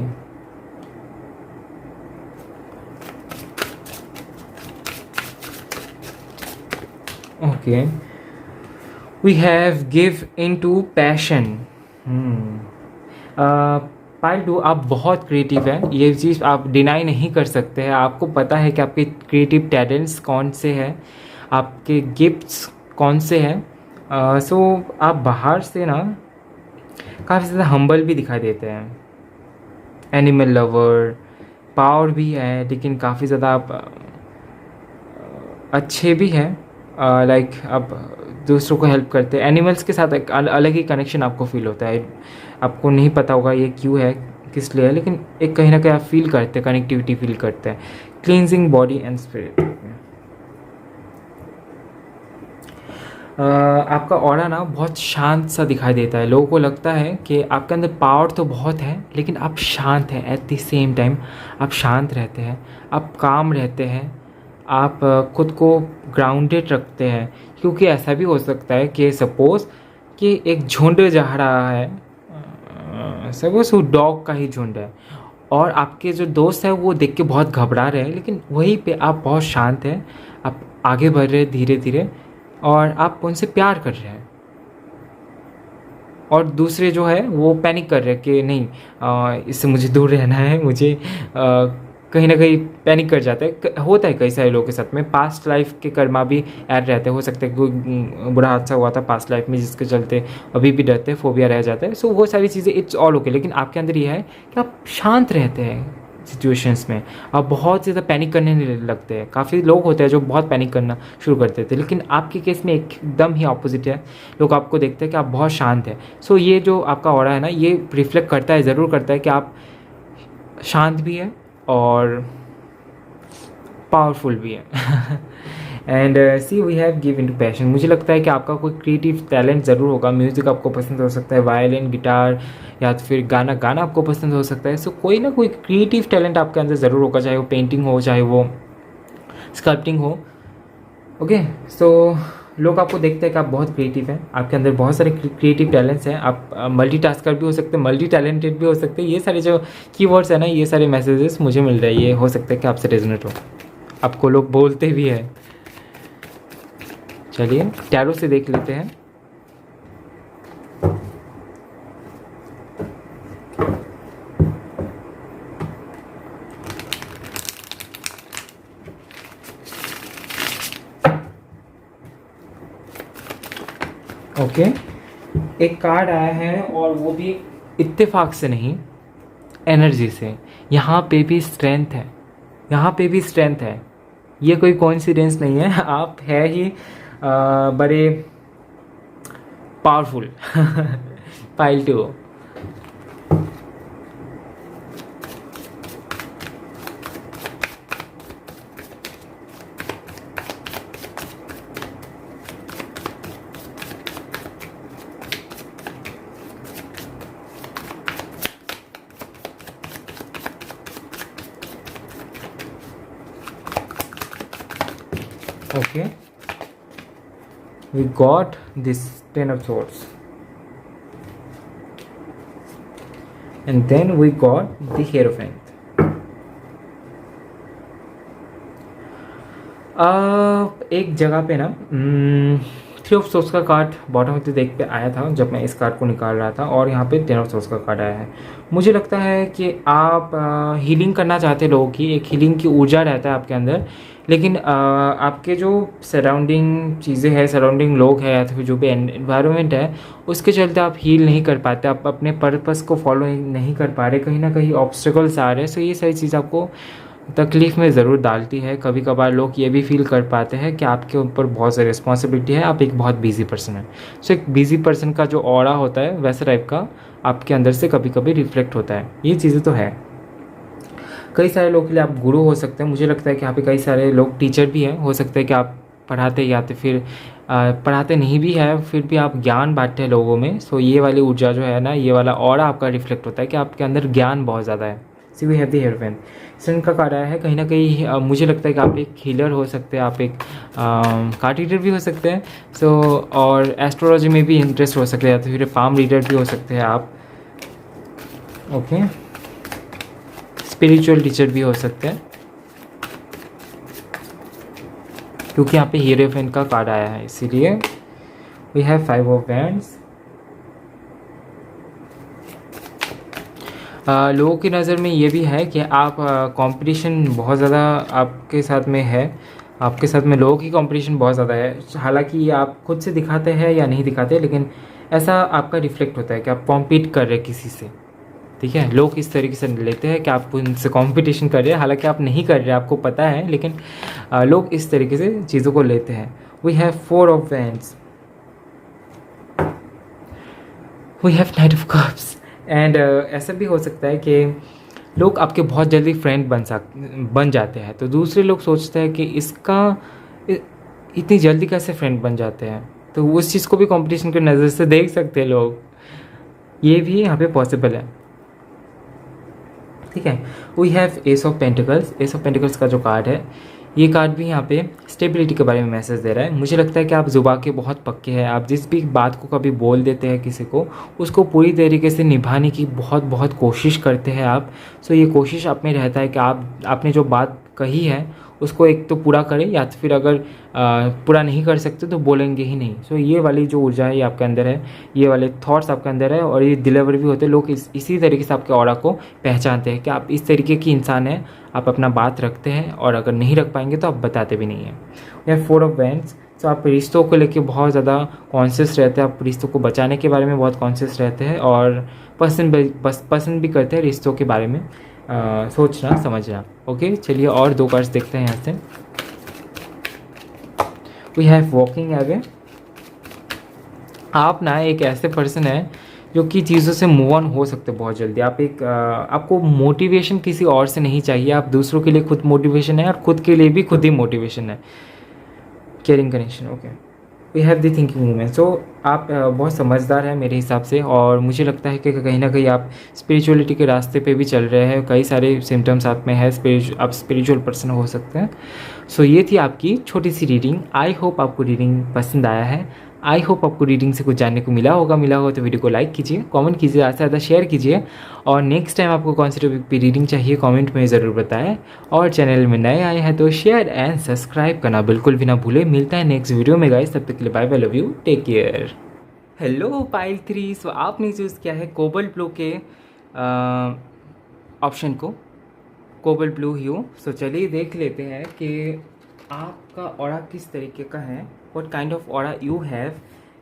Okay. We have give into passion. Pile 2, आप बहुत क्रिएटिव हैं, ये चीज़ आप डिनाई नहीं कर सकते हैं। आपको पता है कि आपके क्रिएटिव टैलेंट्स कौन से हैं, आपके गिफ्ट्स कौन से हैं। सो आप बाहर से ना काफ़ी ज़्यादा हम्बल भी दिखाई देते हैं, एनिमल लवर, पावर भी है, लेकिन काफ़ी ज़्यादा आप अच्छे भी हैं। लाइक आप दूसरों को हेल्प करते हैं, एनिमल्स के साथ एक अलग ही कनेक्शन आपको फील होता है। आपको नहीं पता होगा ये क्यों है, किस लिए है, लेकिन एक कहीं ना कहीं आप फील करते हैं, कनेक्टिविटी फील करते हैं। Cleansing body and spirit. आपका ऑरा ना बहुत शांत सा दिखाई देता है। लोगों को लगता है कि आपके अंदर पावर तो बहुत है, लेकिन आप शांत हैं। एट द सेम टाइम आप शांत रहते हैं, आप काम रहते हैं, आप खुद को ग्राउंडेड रखते हैं। क्योंकि ऐसा भी हो सकता है कि सपोज़ कि एक झुंड जा रहा है, सपोज वो डॉग का ही झुंड है, और आपके जो दोस्त हैं वो देख के बहुत घबरा रहे हैं, लेकिन वहीं पे आप बहुत शांत हैं, आप आगे बढ़ रहे हैं धीरे धीरे, और आप उनसे प्यार कर रहे हैं। और दूसरे जो है वो पैनिक कर रहे हैं कि नहीं, इससे मुझे दूर रहना है, मुझे कहीं ना कहीं पैनिक कर जाता है। होता है कई सारे लोगों के साथ में, पास्ट लाइफ के कर्मा भी ऐड रहते हैं। हो सकता है कोई बुरा हादसा हुआ था पास्ट लाइफ में, जिसके चलते अभी भी डरते हैं, फोबिया रह जाता है। सो वो सारी चीज़ें इट्स ऑल ओके, लेकिन आपके अंदर ये है कि आप शांत रहते हैं सिचुएशंस में, आप बहुत ज़्यादा पैनिक करने नहीं लगते हैं। काफ़ी लोग होते हैं जो बहुत पैनिक करना शुरू कर देते हैं, लेकिन आपके केस में एकदम ही ऑपोजिट है। लोग आपको देखते हैं कि आप बहुत शांत हैं। सो ये जो आपका ऑरा है ना, ये रिफ्लेक्ट करता है, ज़रूर करता है कि आप शांत भी है और पावरफुल भी है। And see we have give in to passion. मुझे लगता है कि आपका कोई क्रिएटिव टैलेंट ज़रूर होगा। म्यूज़िक आपको पसंद हो सकता है, वायलिन, गिटार, या फिर गाना गाना आपको पसंद हो सकता है। सो कोई ना कोई क्रिएटिव टैलेंट आपके अंदर ज़रूर होगा, चाहे वो पेंटिंग हो, चाहे वो स्कल्पटिंग हो। ओके, सो लोग आपको देखते हैं कि आप बहुत क्रिएटिव हैं, आपके अंदर बहुत सारे क्रिएटिव टैलेंट्स हैं। आप मल्टीटास्कर भी हो सकते हैं, मल्टी टैलेंटेड भी हो सकते हैं। ये सारे जो कीवर्ड्स हैं ना, ये सारे मैसेजेस मुझे मिल रहे हैं, ये हो सकता है कि आपसे रेजोनेट हो, आपको लोग बोलते भी हैं। चलिए टैरो से देख लेते हैं। ओके, एक कार्ड आया है और वो भी इत्तेफाक से नहीं, एनर्जी से। यहाँ पे भी स्ट्रेंथ है, यहाँ पे भी स्ट्रेंथ है। ये कोई कोइंसिडेंस नहीं है, आप है ही बड़े powerful. Pile 2। Okay, we got this Ten of Swords, and then we got the Hierophant. एक जगह पे ना थ्री ऑफ सोर्स का card bottom of the deck पे आया था जब मैं इस कार्ड को निकाल रहा था, और यहाँ पे टेन ऑफ सोर्स का कार्ड आया है। मुझे लगता है कि आप हीलिंग करना चाहते लोगों की, एक हीलिंग की ऊर्जा रहता है आपके अंदर, लेकिन आपके जो सराउंडिंग चीज़ें हैं, सराउंडिंग लोग हैं, या फिर जो भी एनवायरनमेंट है, उसके चलते आप हील नहीं कर पाते, आप अपने पर्पस को फॉलो नहीं कर पा रहे, कहीं ना कहीं ऑब्स्टिकल्स आ रहे हैं। सो ये सारी चीज़ आपको तकलीफ़ में ज़रूर डालती है। कभी कभार लोग ये भी फील कर पाते हैं कि आपके ऊपर बहुत सारी रिस्पॉन्सिबिलिटी है, आप एक बहुत बिजी पर्सन हैं। सो एक बिजी पर्सन का जो ऑरा होता है वैसा टाइप का आपके अंदर से कभी कभी रिफ्लेक्ट होता है। ये चीज़ें तो है। कई सारे लोगों के लिए आप गुरु हो सकते हैं। मुझे लगता है कि यहाँ पे कई सारे लोग टीचर भी हैं, हो सकता है कि आप पढ़ाते या तो फिर पढ़ाते नहीं भी है, फिर भी आप ज्ञान बांटते हैं लोगों में। सो ये वाली ऊर्जा जो है ना, ये वाला ऑरा आपका रिफ्लेक्ट होता है कि आपके अंदर ज्ञान बहुत ज़्यादा है। सी वी हैव द हेयरफैन। सन का कार्ड आया है, कहीं ना कहीं मुझे लगता है कि आप एक हीलर हो सकते हैं, आप एक कार्ड रीडर भी हो सकते हैं। सो और एस्ट्रोलॉजी में भी इंटरेस्ट हो सकते हैं, या तो फिर पाम रीडर भी हो सकते हैं आप। ओके, स्पिरिचुअल टीचर भी हो सकते हैं, क्योंकि यहाँ पे हीरोफेन का कार्ड आया है, इसीलिए वी हैव 5 ऑफ वैंड्स। लोगों की नज़र में ये भी है कि आप कंपटीशन बहुत ज़्यादा आपके साथ में है, आपके साथ में लोगों की कंपटीशन बहुत ज़्यादा है। हालांकि ये आप खुद से दिखाते हैं या नहीं दिखाते, लेकिन ऐसा आपका रिफ्लेक्ट होता है कि आप कॉम्पीट कर रहे हैं किसी से। ठीक है, लोग इस तरीके से लेते हैं कि आप उनसे कंपटीशन कर रहे हैं, हालांकि आप नहीं कर रहे, आपको पता है, लेकिन लोग इस तरीके से चीज़ों को लेते हैं। We have 4 of wands, we have knight of cups. And ऐसा भी हो सकता है कि लोग आपके बहुत जल्दी फ्रेंड बन जाते हैं, तो दूसरे लोग सोचते हैं कि इसका इतनी जल्दी कैसे फ्रेंड बन जाते हैं, तो उस चीज़ को भी कंपटीशन की नज़र से देख सकते हैं लोग। ये भी यहाँ पे पॉसिबल है। ठीक है, we have ace of pentacles. Ace of pentacles का जो कार्ड है, ये कार्ड भी यहाँ पे स्टेबिलिटी के बारे में मैसेज दे रहा है। मुझे लगता है कि आप जुबान के बहुत पक्के हैं, आप जिस भी बात को कभी बोल देते हैं किसी को, उसको पूरी तरीके से निभाने की बहुत बहुत कोशिश करते हैं आप। सो ये कोशिश आप में रहता है कि आपने जो बात कही है उसको एक तो पूरा करें, या तो फिर अगर पूरा नहीं कर सकते तो बोलेंगे ही नहीं। सो ये वाली जो ऊर्जा है ये आपके अंदर है, ये वाले थॉट्स आपके अंदर है, और ये डिलीवर भी होते हैं। लोग इसी तरीके से आपके ऑरा को पहचानते हैं कि आप इस तरीके की इंसान हैं, आप अपना बात रखते हैं, और अगर नहीं रख पाएंगे तो आप बताते भी नहीं हैं। या 4 ऑफ वैंड्स। तो आप रिश्तों को लेके बहुत ज़्यादा कॉन्शियस रहते हैं, आप रिश्तों को बचाने के बारे में बहुत कॉन्शियस रहते हैं, और पसंद भी करते हैं रिश्तों के बारे में सोचना समझना। ओके, चलिए और 2 कार्ड्स देखते हैं यहाँ से। We have walking away. आप ना एक ऐसे पर्सन है जो कि चीज़ों से मूव ऑन हो सकते बहुत जल्दी। आप आपको मोटिवेशन किसी और से नहीं चाहिए, आप दूसरों के लिए खुद मोटिवेशन है, और खुद के लिए भी खुद ही मोटिवेशन है। Caring connection. Okay, we have the thinking women. So आप बहुत समझदार हैं मेरे हिसाब से, और मुझे लगता है कि कहीं ना कहीं आप स्पिरिचुअलिटी के रास्ते पे भी चल रहे हैं। कई सारे सिम्टम्स आप में है, आप स्पिरिचुअल पर्सन हो सकते हैं। सो ये थी आपकी छोटी सी रीडिंग। आई होप आपको रीडिंग पसंद आया है, आई होप आपको रीडिंग से कुछ जानने को मिला होगा तो वीडियो को लाइक कीजिए, कमेंट कीजिए, ज़्यादा से ज़्यादा शेयर कीजिए, और नेक्स्ट टाइम आपको कौन सी टॉपिक पे रीडिंग चाहिए कमेंट में ज़रूर बताएं। और चैनल में नए आए हैं तो शेयर एंड सब्सक्राइब करना बिल्कुल भी ना भूलें। मिलता है नेक्स्ट वीडियो में गाइस, तब तक के लिए bye bye, love you, take care. Hello pile 3। So आपने चूज़ किया है कोबल्ट ब्लू के ऑप्शन को, कोबल्ट ब्लू ह्यू। सो चलिए देख लेते हैं कि आपका ऑरा किस तरीके का है, what kind of aura you have,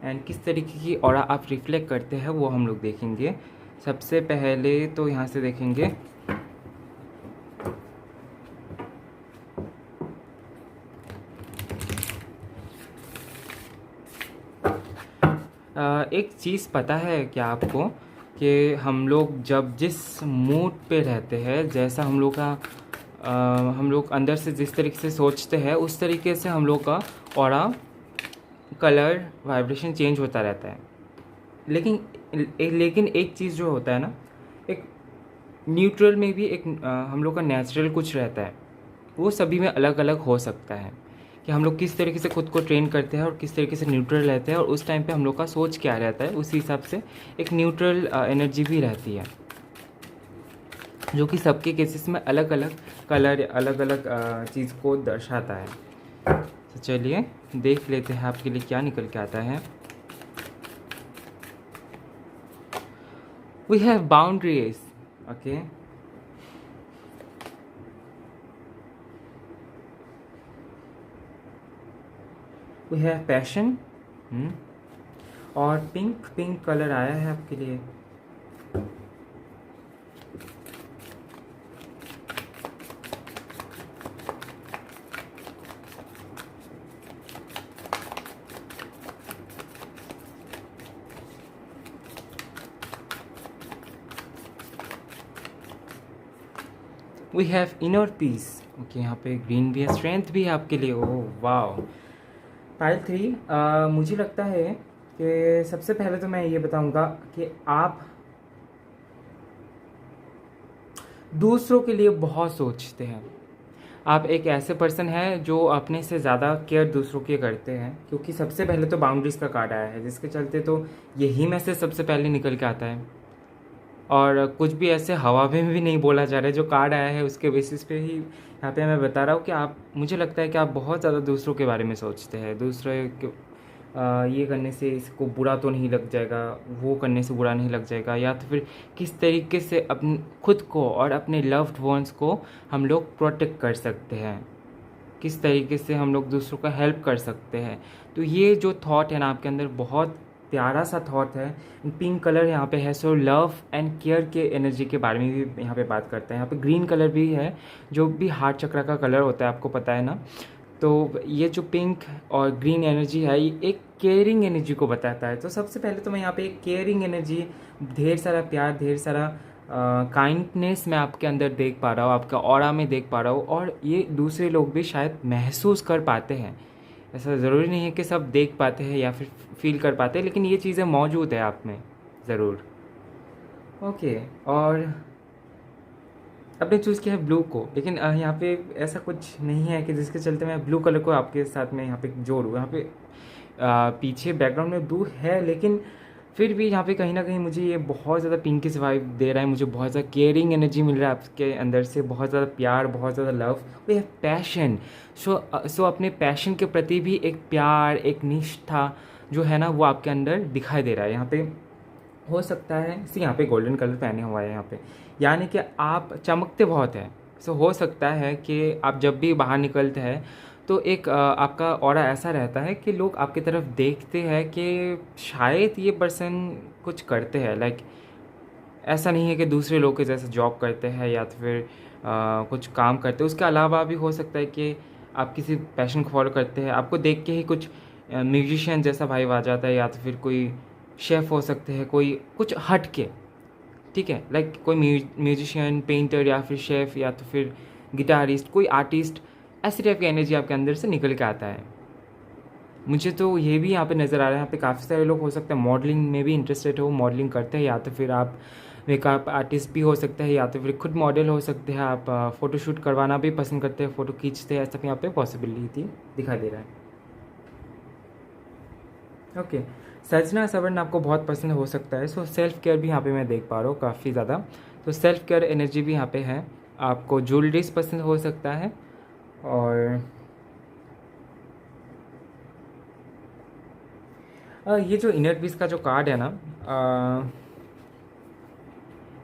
and किस तरीके की ऑरा आप रिफ्लेक्ट करते हैं वो हम लोग देखेंगे। सबसे पहले तो यहाँ से देखेंगे एक चीज़ पता है क्या आपको कि हम लोग जब जिस मूड पे रहते हैं, जैसा हम लोग का हम लोग अंदर से जिस तरीके से सोचते हैं उस तरीके से हम लोग का ऑरा कलर वाइब्रेशन चेंज होता रहता है। लेकिन एक चीज़ जो होता है ना, एक न्यूट्रल में भी एक हम लोग का नेचुरल कुछ रहता है, वो सभी में अलग अलग हो सकता है कि हम लोग किस तरीके से खुद को ट्रेन करते हैं और किस तरीके से न्यूट्रल रहते हैं, और उस टाइम पे हम लोग का सोच क्या रहता है उसी हिसाब से एक न्यूट्रल एनर्जी भी रहती है, जो कि सबके केसेस में अलग अलग कलर अलग अलग चीज़ को दर्शाता है। तो चलिए देख लेते हैं आपके लिए क्या निकल के आता है। We have boundaries, okay. We have passion, और पिंक पिंक कलर आया है आपके लिए। We have inner peace, okay. यहाँ पे ग्रीन भी है, स्ट्रेंथ भी है आपके लिए। ओह वाह। पाइल 3, मुझे लगता है कि सबसे पहले तो मैं ये बताऊंगा कि आप दूसरों के लिए बहुत सोचते हैं। आप एक ऐसे पर्सन हैं जो अपने से ज़्यादा केयर दूसरों की करते हैं, क्योंकि सबसे पहले तो बाउंड्रीज का कार्ड आया है, जिसके चलते तो यही मैसेज सबसे पहले निकल के आता है। और कुछ भी ऐसे हवा में भी नहीं बोला जा रहा है, जो कार्ड आया है उसके बेसिस पे ही यहाँ पे मैं बता रहा हूँ कि आप, मुझे लगता है कि आप बहुत ज़्यादा दूसरों के बारे में सोचते हैं। दूसरे के ये करने से इसको बुरा तो नहीं लग जाएगा, वो करने से बुरा नहीं लग जाएगा, या तो फिर किस तरीके से अपने खुद को और अपने लव्ड वंस को हम लोग प्रोटेक्ट कर सकते हैं, किस तरीके से हम लोग दूसरों का हेल्प कर सकते हैं। तो ये जो थॉट है ना आपके अंदर, बहुत प्यारा सा थॉट है। पिंक कलर यहाँ पे है, सो लव एंड केयर के एनर्जी के बारे में भी यहाँ पे बात करते हैं। यहाँ पे ग्रीन कलर भी है, जो भी हार्ट चक्र का कलर होता है, आपको पता है ना। तो ये जो पिंक और ग्रीन एनर्जी है, ये एक केयरिंग एनर्जी को बताता है। तो सबसे पहले तो मैं यहाँ पे एक केयरिंग एनर्जी, ढेर सारा प्यार, ढेर सारा काइंडनेस मैं आपके अंदर देख पा रहा हूँ, आपका ऑरा में देख पा रहा हूँ, और ये दूसरे लोग भी शायद महसूस कर पाते हैं। ऐसा ज़रूरी नहीं है कि सब देख पाते हैं या फिर फील कर पाते हैं, लेकिन ये चीज़ें मौजूद है आप में ज़रूर, ओके। और आपने चूज़ किया है ब्लू को, लेकिन यहाँ पे ऐसा कुछ नहीं है कि जिसके चलते मैं ब्लू कलर को आपके साथ में यहाँ पे जोड़ूँ। यहाँ पे पीछे बैकग्राउंड में ब्लू है, लेकिन फिर भी यहाँ पे कहीं ना कहीं मुझे ये बहुत ज़्यादा पिंकिश वाइब दे रहा है, मुझे बहुत ज़्यादा केयरिंग एनर्जी मिल रहा है आपके अंदर से, बहुत ज़्यादा प्यार, बहुत ज़्यादा लव, वे पैशन। सो अपने पैशन के प्रति भी एक प्यार, एक निष्ठा जो है ना, वो आपके अंदर दिखाई दे रहा है। यहाँ पे हो सकता है यहाँ पे गोल्डन कलर पहने हुआ है यहाँ पे, यानी कि आप चमकते बहुत हैं। सो हो सकता है कि आप जब भी बाहर निकलते हैं तो एक आपका ऑरा ऐसा रहता है कि लोग आपकी तरफ देखते हैं कि शायद ये पर्सन कुछ करते हैं, लाइक ऐसा नहीं है कि दूसरे लोग के जैसे जॉब करते हैं या तो फिर कुछ काम करते हैं। उसके अलावा भी हो सकता है कि आप किसी पैशन को फॉलो करते हैं, आपको देख के ही कुछ म्यूजिशियन जैसा भाई आ जाता है, या तो फिर कोई शेफ़ हो सकते हैं, कोई कुछ हट के, ठीक है, लाइक कोई म्यूजिशियन, पेंटर, या फिर शेफ़, या तो फिर गिटारिस्ट, कोई आर्टिस्ट, ऐसी टाइप की एनर्जी आपके अंदर से निकल के आता है। मुझे तो ये भी यहाँ पे नज़र आ रहा है, यहाँ पे काफ़ी सारे लोग हो सकते हैं मॉडलिंग में भी इंटरेस्टेड हो, मॉडलिंग करते हैं, या तो फिर आप मेकअप आर्टिस्ट भी हो सकते हैं, या तो फिर खुद मॉडल हो सकते हैं, आप फ़ोटोशूट करवाना भी पसंद करते हैं, फ़ोटो खींचते हैं, ऐसा भी यहाँ पे पॉसिबिलिटी दिखाई दे रहा है, ओके। सजना सवर्ण आपको बहुत पसंद हो सकता है, सो सेल्फ केयर भी यहाँ पे मैं देख पा रहा हूँ काफ़ी ज़्यादा। तो सेल्फ केयर एनर्जी भी यहाँ पे है। आपको ज्वेलरीज पसंद हो सकता है, और ये जो इनर पीस का जो कार्ड है ना,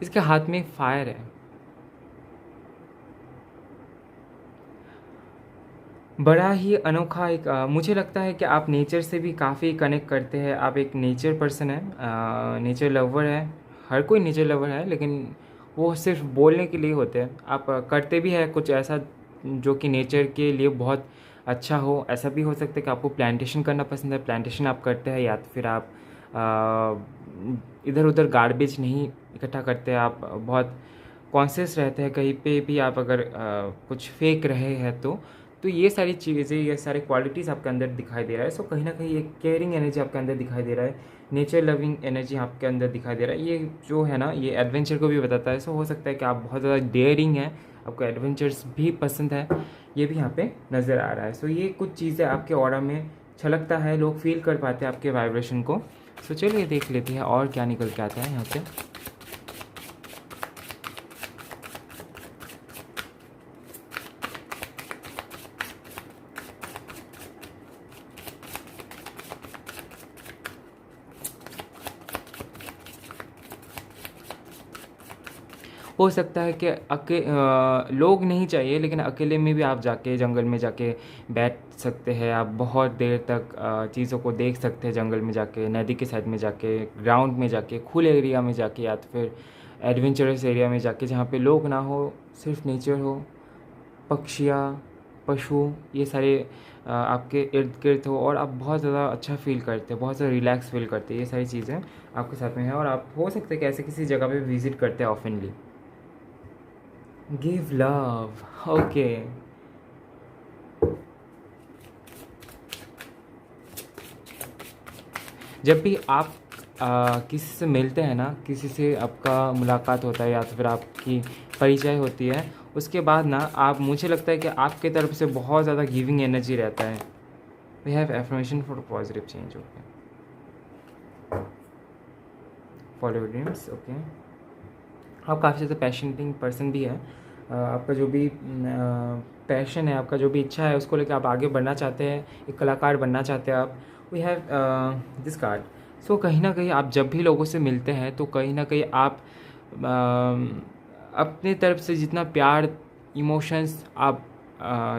इसके हाथ में फायर है। बड़ा ही अनोखा एक मुझे लगता है कि आप नेचर से भी काफ़ी कनेक्ट करते हैं। आप एक नेचर पर्सन है, नेचर लवर है। हर कोई नेचर लवर है, लेकिन वो सिर्फ बोलने के लिए होते हैं। आप करते भी है कुछ ऐसा जो कि नेचर के लिए बहुत अच्छा हो। ऐसा भी हो सकता है कि आपको प्लांटेशन करना पसंद है, प्लांटेशन आप करते हैं, या तो फिर आप इधर उधर गार्बेज नहीं इकट्ठा करते हैं। आप बहुत कॉन्शियस रहते हैं कहीं पे भी। आप अगर कुछ फेंक रहे हैं तो ये सारी चीज़ें, ये सारे क्वालिटीज़ आपके अंदर दिखाई दे रहा है। सो कहीं ना कहीं एक केयरिंग एनर्जी आपके अंदर दिखाई दे रहा है, नेचर लविंग एनर्जी आपके अंदर दिखाई दे रहा है। ये जो है ना, ये एडवेंचर को भी बताता है। सो हो सकता है कि आप बहुत ज़्यादा डेयरिंग हैं, आपको एडवेंचर्स भी पसंद है, ये भी यहाँ पे नज़र आ रहा है। सो ये कुछ चीज़ें आपके ऑरा में छलकता है, लोग फील कर पाते हैं आपके वाइब्रेशन को। सो चलिए देख लेते हैं और क्या निकल के आता है यहाँ से। हो सकता है कि लोग नहीं चाहिए, लेकिन अकेले में भी आप जाके जंगल में जाके बैठ सकते हैं। आप बहुत देर तक चीज़ों को देख सकते हैं जंगल में जाके, नदी के साइड में जाके, ग्राउंड में जाके, खुले एरिया में जाके, या तो फिर एडवेंचरस एरिया में जाके जहाँ पे लोग ना हो, सिर्फ नेचर हो, पक्षियाँ, पशु, ये सारे आपके इर्द गिर्द हो, और आप बहुत ज़्यादा अच्छा फील करते हैं, बहुत ज़्यादा रिलैक्स फील करते हैं। ये सारी चीज़ें आपके साथ में हैं, और आप हो सकते हैं कि ऐसे किसी जगह पे विजिट करते हैं ऑफनली। Give love, okay. जब भी आप किसी से मिलते हैं ना, किसी से आपका मुलाकात होता है या तो फिर आपकी परिचय होती है, उसके बाद ना आप, मुझे लगता है कि आपके तरफ से बहुत ज़्यादा गिविंग एनर्जी रहता है। We have affirmation for positive change, okay. Follow dreams, okay. आप काफ़ी ज़्यादा पैशनेटिंग पर्सन भी है। आपका जो भी पैशन है, आपका जो भी इच्छा है, उसको लेकर आप आगे बढ़ना चाहते हैं, एक कलाकार बनना चाहते हैं आप। We have this card. So कहीं ना कहीं आप जब भी लोगों से मिलते हैं तो कहीं ना कहीं आप अपने तरफ से जितना प्यार, इमोशंस आप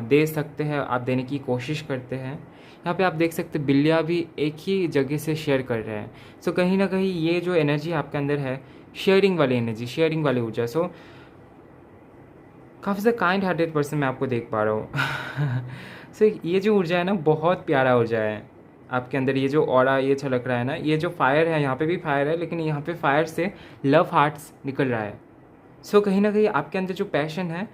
दे सकते हैं, आप देने की कोशिश करते हैं। यहाँ पे आप देख सकते हैं बिल्लियाँ भी एक ही जगह से शेयर कर रहे हैं। सो कहीं ना कहीं ये जो एनर्जी आपके अंदर है, शेयरिंग वाली एनर्जी, शेयरिंग वाली ऊर्जा। सो काफ़ी ज़्यादा काइंड हार्टेड पर्सन मैं आपको देख पा रहा हूँ। सो ये जो ऊर्जा है ना, बहुत प्यारा ऊर्जा है आपके अंदर। ये जो ऑरा ये छलक रहा है ना, ये जो फायर है, यहाँ पे भी फायर है, लेकिन यहाँ पे फायर से लव हार्ट्स निकल रहा है। सो कहीं ना कहीं आपके अंदर जो पैशन है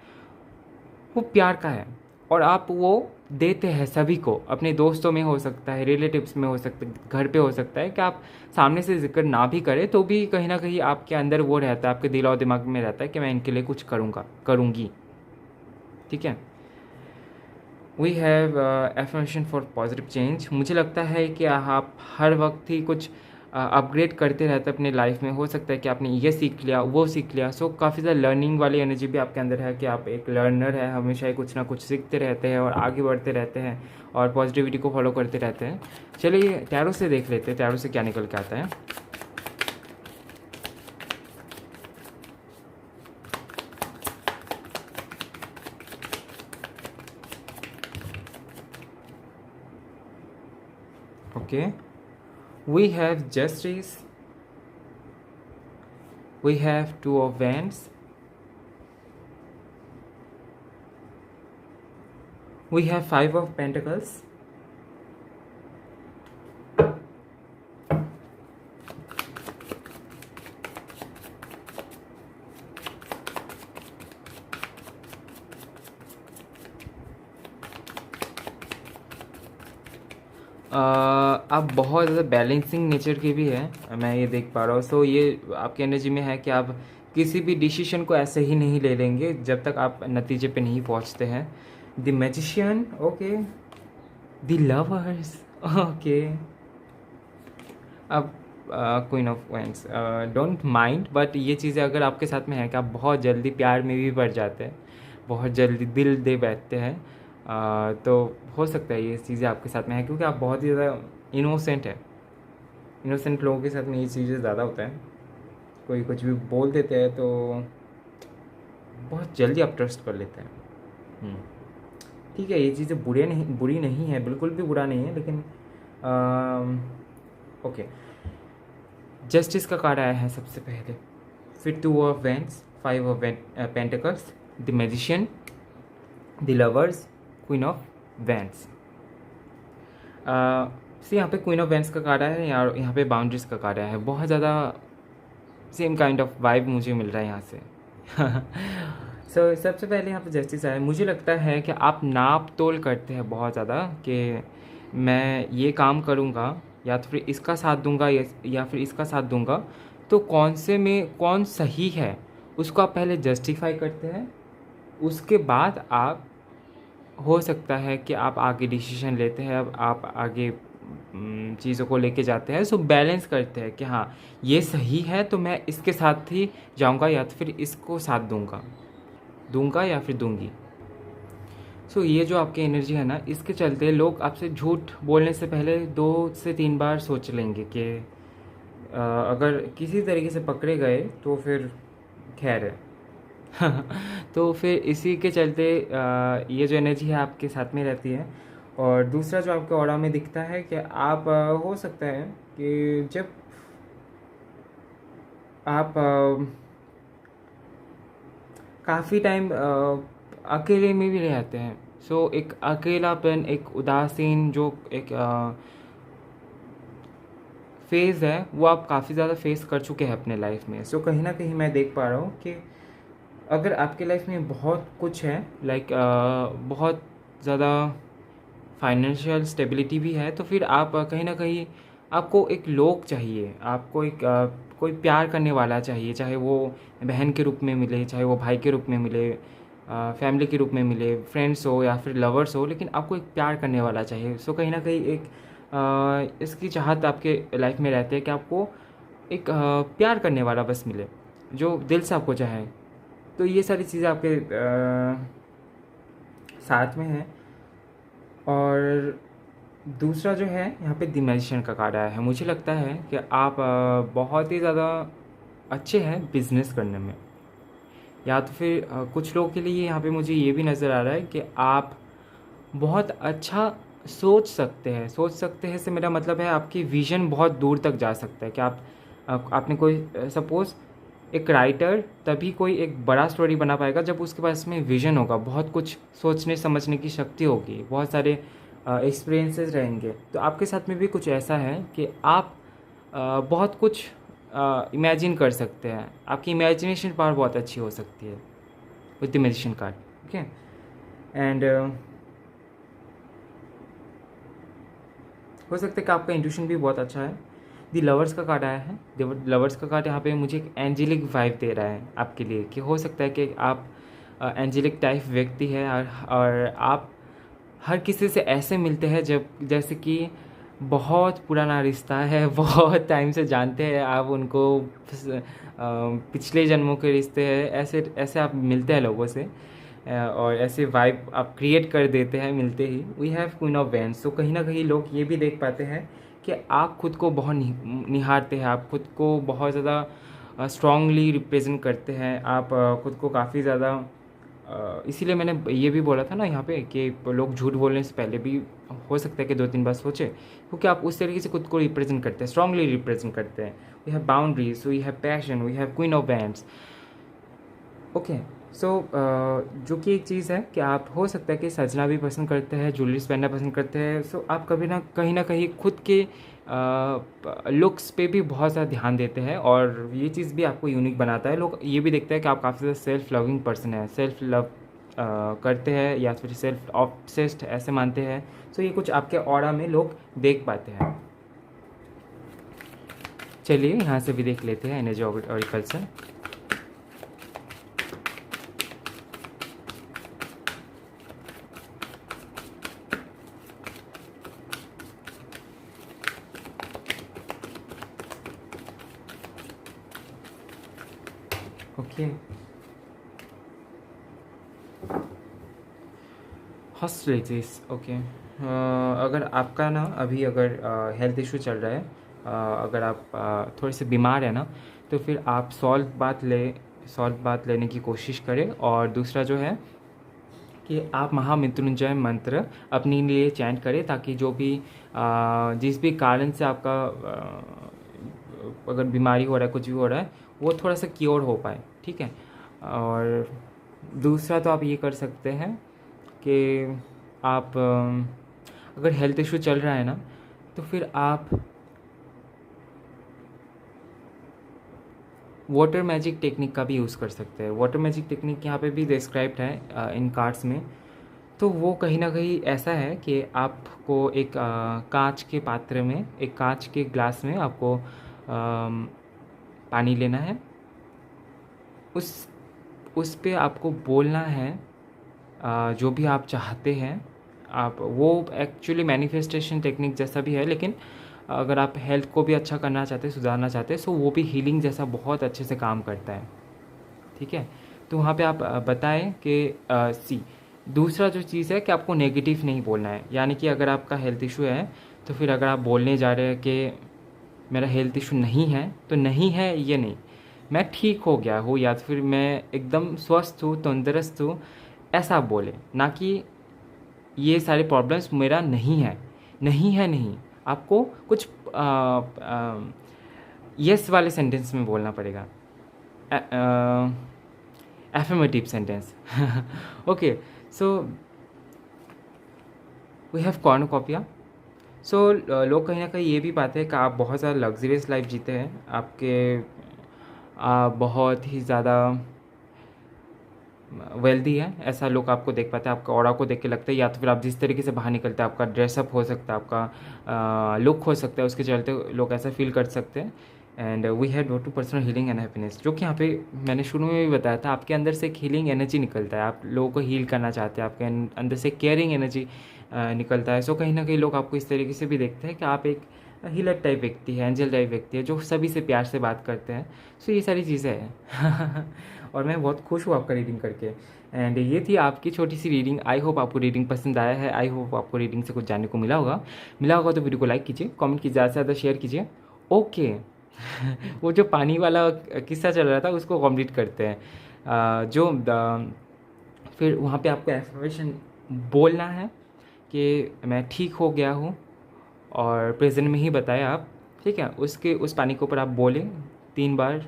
वो प्यार का है, और आप वो देते हैं सभी को। अपने दोस्तों में हो सकता है, रिलेटिव्स में हो सकता है, घर पे हो सकता है कि आप सामने से जिक्र ना भी करें तो भी कहीं ना कहीं आपके अंदर वो रहता है, आपके दिल और दिमाग में रहता है कि मैं इनके लिए कुछ करूँगा, करूँगी। ठीक है। We have affirmation for positive change. मुझे लगता है कि आप हर वक्त ही कुछ अपग्रेड करते रहते हैं अपने लाइफ में। हो सकता है कि आपने ये सीख लिया, वो सीख लिया। सो काफ़ी ज़्यादा लर्निंग वाली एनर्जी भी आपके अंदर है कि आप एक लर्नर है, हमेशा ही कुछ ना कुछ सीखते रहते हैं और आगे बढ़ते रहते हैं और पॉजिटिविटी को फॉलो करते रहते हैं। चलिए टैरो से देख लेते हैं, टैरो से क्या निकल के आता है। Okay, we have justice, we have two of wands, we have five of pentacles, आप बहुत ज़्यादा बैलेंसिंग नेचर के भी हैं, मैं ये देख पा रहा हूँ। सो ये आपकी एनर्जी में है कि आप किसी भी डिसीजन को ऐसे ही नहीं ले लेंगे जब तक आप नतीजे पे नहीं पहुँचते हैं। The magician, okay. The lovers, okay. अब queen of wands, don't mind, but ये चीज़ें अगर आपके साथ में है कि आप बहुत जल्दी प्यार में भी पड़ जाते हैं, बहुत जल्दी दिल दे बैठते हैं, तो हो सकता है ये चीज़ें आपके साथ में है क्योंकि आप बहुत ही ज़्यादा इनोसेंट है। इनोसेंट लोगों के साथ में ये चीज़ें ज़्यादा होता है। कोई कुछ भी बोल देते हैं तो बहुत जल्दी आप ट्रस्ट कर लेते हैं। ठीक है, ये चीज़ें बुरी नहीं है, बिल्कुल भी बुरा नहीं है, लेकिन ओके। जस्टिस का कार्ड आया है सबसे पहले, फिर 2 of wands, 5 of pentacles, the magician, the lovers, queen of wands. See यहाँ पे क्वीन ऑफ वैंड्स का कार्ड आया है, यहाँ पे बाउंड्रीज का कार्ड आया है। बहुत ज़्यादा सेम काइंड ऑफ वाइब मुझे मिल रहा है यहाँ से। सो सबसे पहले यहाँ पे जस्टिस आया है। मुझे लगता है कि आप नाप तोल करते हैं बहुत ज़्यादा कि मैं ये काम करूँगा या तो फिर इसका साथ दूंगा या फिर इसका साथ दूंगा, तो कौन से में कौन सही है उसको आप पहले जस्टिफाई करते हैं। उसके बाद आप, हो सकता है कि आप आगे डिसीजन लेते हैं, अब आप आगे चीज़ों को लेके जाते हैं। सो बैलेंस करते हैं कि हाँ ये सही है तो मैं इसके साथ ही जाऊंगा या तो फिर इसको साथ दूंगा या फिर दूंगी। सो ये जो आपकी एनर्जी है ना, इसके चलते लोग आपसे झूठ बोलने से पहले 2 से 3 बार सोच लेंगे कि अगर किसी तरीके से पकड़े गए तो फिर खैर है। तो फिर इसी के चलते ये जो एनर्जी है आपके साथ में रहती है। और दूसरा जो आपके ऑरा में दिखता है कि आप हो सकता है कि जब आप काफ़ी टाइम अकेले में भी रहते हैं। सो एक अकेलापन, एक उदासीन जो एक फेज़ है वो आप काफ़ी ज़्यादा फेस कर चुके हैं अपने लाइफ में। सो कहीं ना कहीं मैं देख पा रहा हूँ कि अगर आपके लाइफ में बहुत कुछ है, लाइक बहुत ज़्यादा फाइनेंशियल स्टेबिलिटी भी है, तो फिर आप कहीं ना कहीं आपको एक लोग चाहिए, आपको एक कोई प्यार करने वाला चाहिए, चाहे वो बहन के रूप में मिले, चाहे वो भाई के रूप में मिले, फैमिली के रूप में मिले, फ्रेंड्स हो या फिर लवर्स हो, लेकिन आपको एक प्यार करने वाला चाहिए। सो कहीं ना कहीं एक इसकी चाहत आपके लाइफ में रहती है कि आपको एक प्यार करने वाला बस मिले जो दिल से आपको चाहे। तो ये सारी चीज़ें आपके साथ में है। और दूसरा जो है यहाँ पे द मैजिशियन का कार्ड आया है। मुझे लगता है कि आप बहुत ही ज़्यादा अच्छे हैं बिजनेस करने में, या तो फिर कुछ लोगों के लिए यहाँ पे मुझे ये भी नज़र आ रहा है कि आप बहुत अच्छा सोच सकते हैं से मेरा मतलब है आपकी विज़न बहुत दूर तक जा सकता है कि आपने कोई सपोज़ एक राइटर तभी कोई एक बड़ा स्टोरी बना पाएगा जब उसके पास में विज़न होगा, बहुत कुछ सोचने समझने की शक्ति होगी, बहुत सारे एक्सपीरियंसेस रहेंगे। तो आपके साथ में भी कुछ ऐसा है कि आप बहुत कुछ इमेजिन कर सकते हैं, आपकी इमेजिनेशन पावर बहुत अच्छी हो सकती है with the magician card. Okay, and हो सकता है कि आपका इंट्यूशन भी बहुत अच्छा है। दी लवर्स का कार्ड आया है। लवर्स का कार्ड यहाँ पे मुझे एक एंजेलिक वाइब दे रहा है आपके लिए, कि हो सकता है कि आप एंजेलिक टाइप व्यक्ति है और आप हर किसी से ऐसे मिलते हैं जब जैसे कि बहुत पुराना रिश्ता है, बहुत टाइम से जानते हैं आप उनको, पिछले जन्मों के रिश्ते हैं, ऐसे ऐसे आप मिलते हैं लोगों से और ऐसे वाइब आप क्रिएट कर देते हैं मिलते ही। We have queen of wands. तो कहीं ना कहीं लोग ये भी देख पाते हैं कि आप खुद को बहुत निहारते हैं, आप खुद को बहुत ज़्यादा स्ट्रांगली रिप्रेजेंट करते हैं, आप खुद को काफ़ी ज़्यादा इसीलिए मैंने ये भी बोला था ना यहाँ पे कि लोग झूठ बोलने से पहले भी हो सकता है कि 2-3 बार सोचें, क्योंकि आप उस तरीके से खुद को रिप्रेजेंट करते हैं, स्ट्रांगली रिप्रेजेंट करते हैं। We have boundaries, we have passion, we have queen of wands. Okay, so जो कि एक चीज़ है कि आप हो सकता है कि सजना भी पसंद करते हैं, ज्वेलरीज पहनना पसंद करते हैं। सो आप कभी ना कहीं खुद के लुक्स पे भी बहुत ज़्यादा ध्यान देते हैं और ये चीज़ भी आपको यूनिक बनाता है। लोग ये भी देखते हैं कि आप काफ़ी ज़्यादा सेल्फ लविंग पर्सन है, सेल्फ लव करते हैं या फिर सेल्फ ऑब्सेस्ड ऐसे मानते हैं। सो ये कुछ आपके ऑरा में लोग देख पाते हैं। चलिए यहाँ से भी देख लेते हैं एनर्जी ऑरिकल से। Okay, hostilities. ओके, अगर आपका ना अभी अगर हेल्थ इशू चल रहा है, अगर आप थोड़े से बीमार है ना, तो फिर आप सॉल्ट बात लेने की कोशिश करें। और दूसरा जो है कि आप महामृत्युंजय मंत्र अपने लिए चैंट करें, ताकि जो भी जिस भी कारण से आपका अगर बीमारी हो रहा है, कुछ भी हो रहा है, वो थोड़ा सा क्योर हो पाए, ठीक है। और दूसरा तो आप ये कर सकते हैं कि आप अगर हेल्थ इशू चल रहा है ना, तो फिर आप वाटर मैजिक टेक्निक का भी यूज़ कर सकते हैं। वाटर मैजिक टेक्निक यहाँ पे भी डिस्क्राइब्ड है इन कार्ड्स में। तो वो कहीं ना कहीं ऐसा है कि आपको एक कांच के पात्र में, एक कांच के ग्लास में आपको पानी लेना है। उस पे आपको बोलना है जो भी आप चाहते हैं। आप वो एक्चुअली मैनिफेस्टेशन टेक्निक जैसा भी है, लेकिन अगर आप हेल्थ को भी अच्छा करना चाहते हैं, सुधारना चाहते हैं, तो वो भी हीलिंग जैसा बहुत अच्छे से काम करता है, ठीक है। तो वहाँ पे आप बताएं कि दूसरा जो चीज़ है कि आपको नेगेटिव नहीं बोलना है। यानी कि अगर आपका हेल्थ इशू है, तो फिर अगर आप बोलने जा रहे हैं कि मेरा हेल्थ इशू नहीं है, तो नहीं है ये नहीं, मैं ठीक हो गया हूँ, या फिर मैं एकदम स्वस्थ हूँ, तंदुरुस्त हूँ, ऐसा आप बोले। ना कि ये सारे प्रॉब्लम्स मेरा नहीं है, नहीं है नहीं। आपको कुछ यस वाले सेंटेंस में बोलना पड़ेगा, affirmative sentence. Okay, so we have cornucopia. So लोग कहीं ना कहीं ये भी पाते हैं कि आप बहुत ज़्यादा लग्जरियस लाइफ जीते हैं, आप बहुत ही ज़्यादा वेल्दी है, ऐसा लोग आपको देख पाते हैं। आपका ऑरा को देख के लगता है, या तो फिर आप जिस तरीके से बाहर निकलते हैं, आपका ड्रेसअप हो सकता है, आपका लुक हो सकता है, उसके चलते लोग ऐसा फील कर सकते हैं। And we had go to personal healing and happiness, जो कि यहाँ पे मैंने शुरू में भी बताया था, आपके अंदर से एक हीलिंग एनर्जी निकलता है। आप लोगों को हील करना चाहते हैं, आपके अंदर से केयरिंग एनर्जी निकलता है। सो कहीं ना कहीं लोग आपको इस तरीके से भी देखते हैं कि आप एक हीलर टाइप व्यक्ति है, एंजल टाइप व्यक्ति है, जो सभी से प्यार से बात करते हैं। सो ये सारी चीज़ें हैं। और मैं बहुत खुश हूँ आपका रीडिंग करके। एंड ये थी आपकी छोटी सी रीडिंग। आई होप आपको रीडिंग पसंद आया है। आई होप आपको रीडिंग से कुछ जानने को मिला होगा। तो वीडियो को लाइक कीजिए, कमेंट कीजिए, ज़्यादा से ज़्यादा शेयर कीजिए। ओके। वो जो पानी वाला किस्सा चल रहा था, उसको कंप्लीट करते हैं। फिर वहाँ पे आपको एफर्मेशन बोलना है कि मैं ठीक हो गया हूँ, और प्रेजेंट में ही बताया आप, ठीक है। उस पानी के ऊपर आप बोले 3 बार,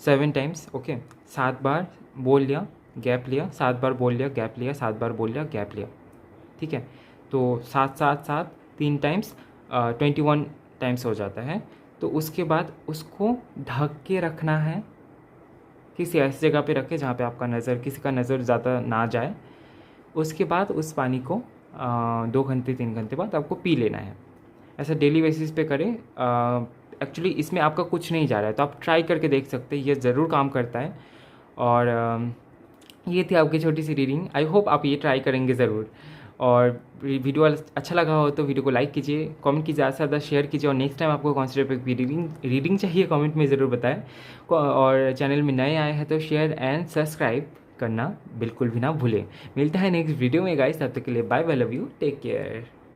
7 टाइम्स, ओके। 7 बार बोल लिया, गैप लिया, 7 बार बोल लिया, गैप लिया, 7 बार बोल लिया, गैप लिया, ठीक है। तो 7 3 टाइम्स 21 टाइम्स हो जाता है। तो उसके बाद उसको ढक के रखना है, किसी ऐसी जगह पे रखें जहाँ पे आपका किसी का नज़र ज़्यादा ना जाए। उसके बाद उस पानी को 2 घंटे 3 घंटे बाद आपको पी लेना है। ऐसा डेली बेसिस पे करें। एक्चुअली इसमें आपका कुछ नहीं जा रहा है, तो आप ट्राई करके देख सकते हैं, ये ज़रूर काम करता है। और ये थी आपकी छोटी सी रीडिंग। आई होप आप ये ट्राई करेंगे ज़रूर। और वीडियो अच्छा लगा हो तो वीडियो को लाइक कीजिए, कमेंट कीजिए, ज़्यादा से ज़्यादा शेयर कीजिए। और नेक्स्ट टाइम आपको कौन सी टाइप की रीडिंग चाहिए, कमेंट में ज़रूर बताएं। और चैनल में नए आए हैं तो शेयर एंड सब्सक्राइब करना बिल्कुल भी ना भूलें। मिलता है नेक्स्ट वीडियो में गाइस, तब तक के लिए bye bye, love you, take care.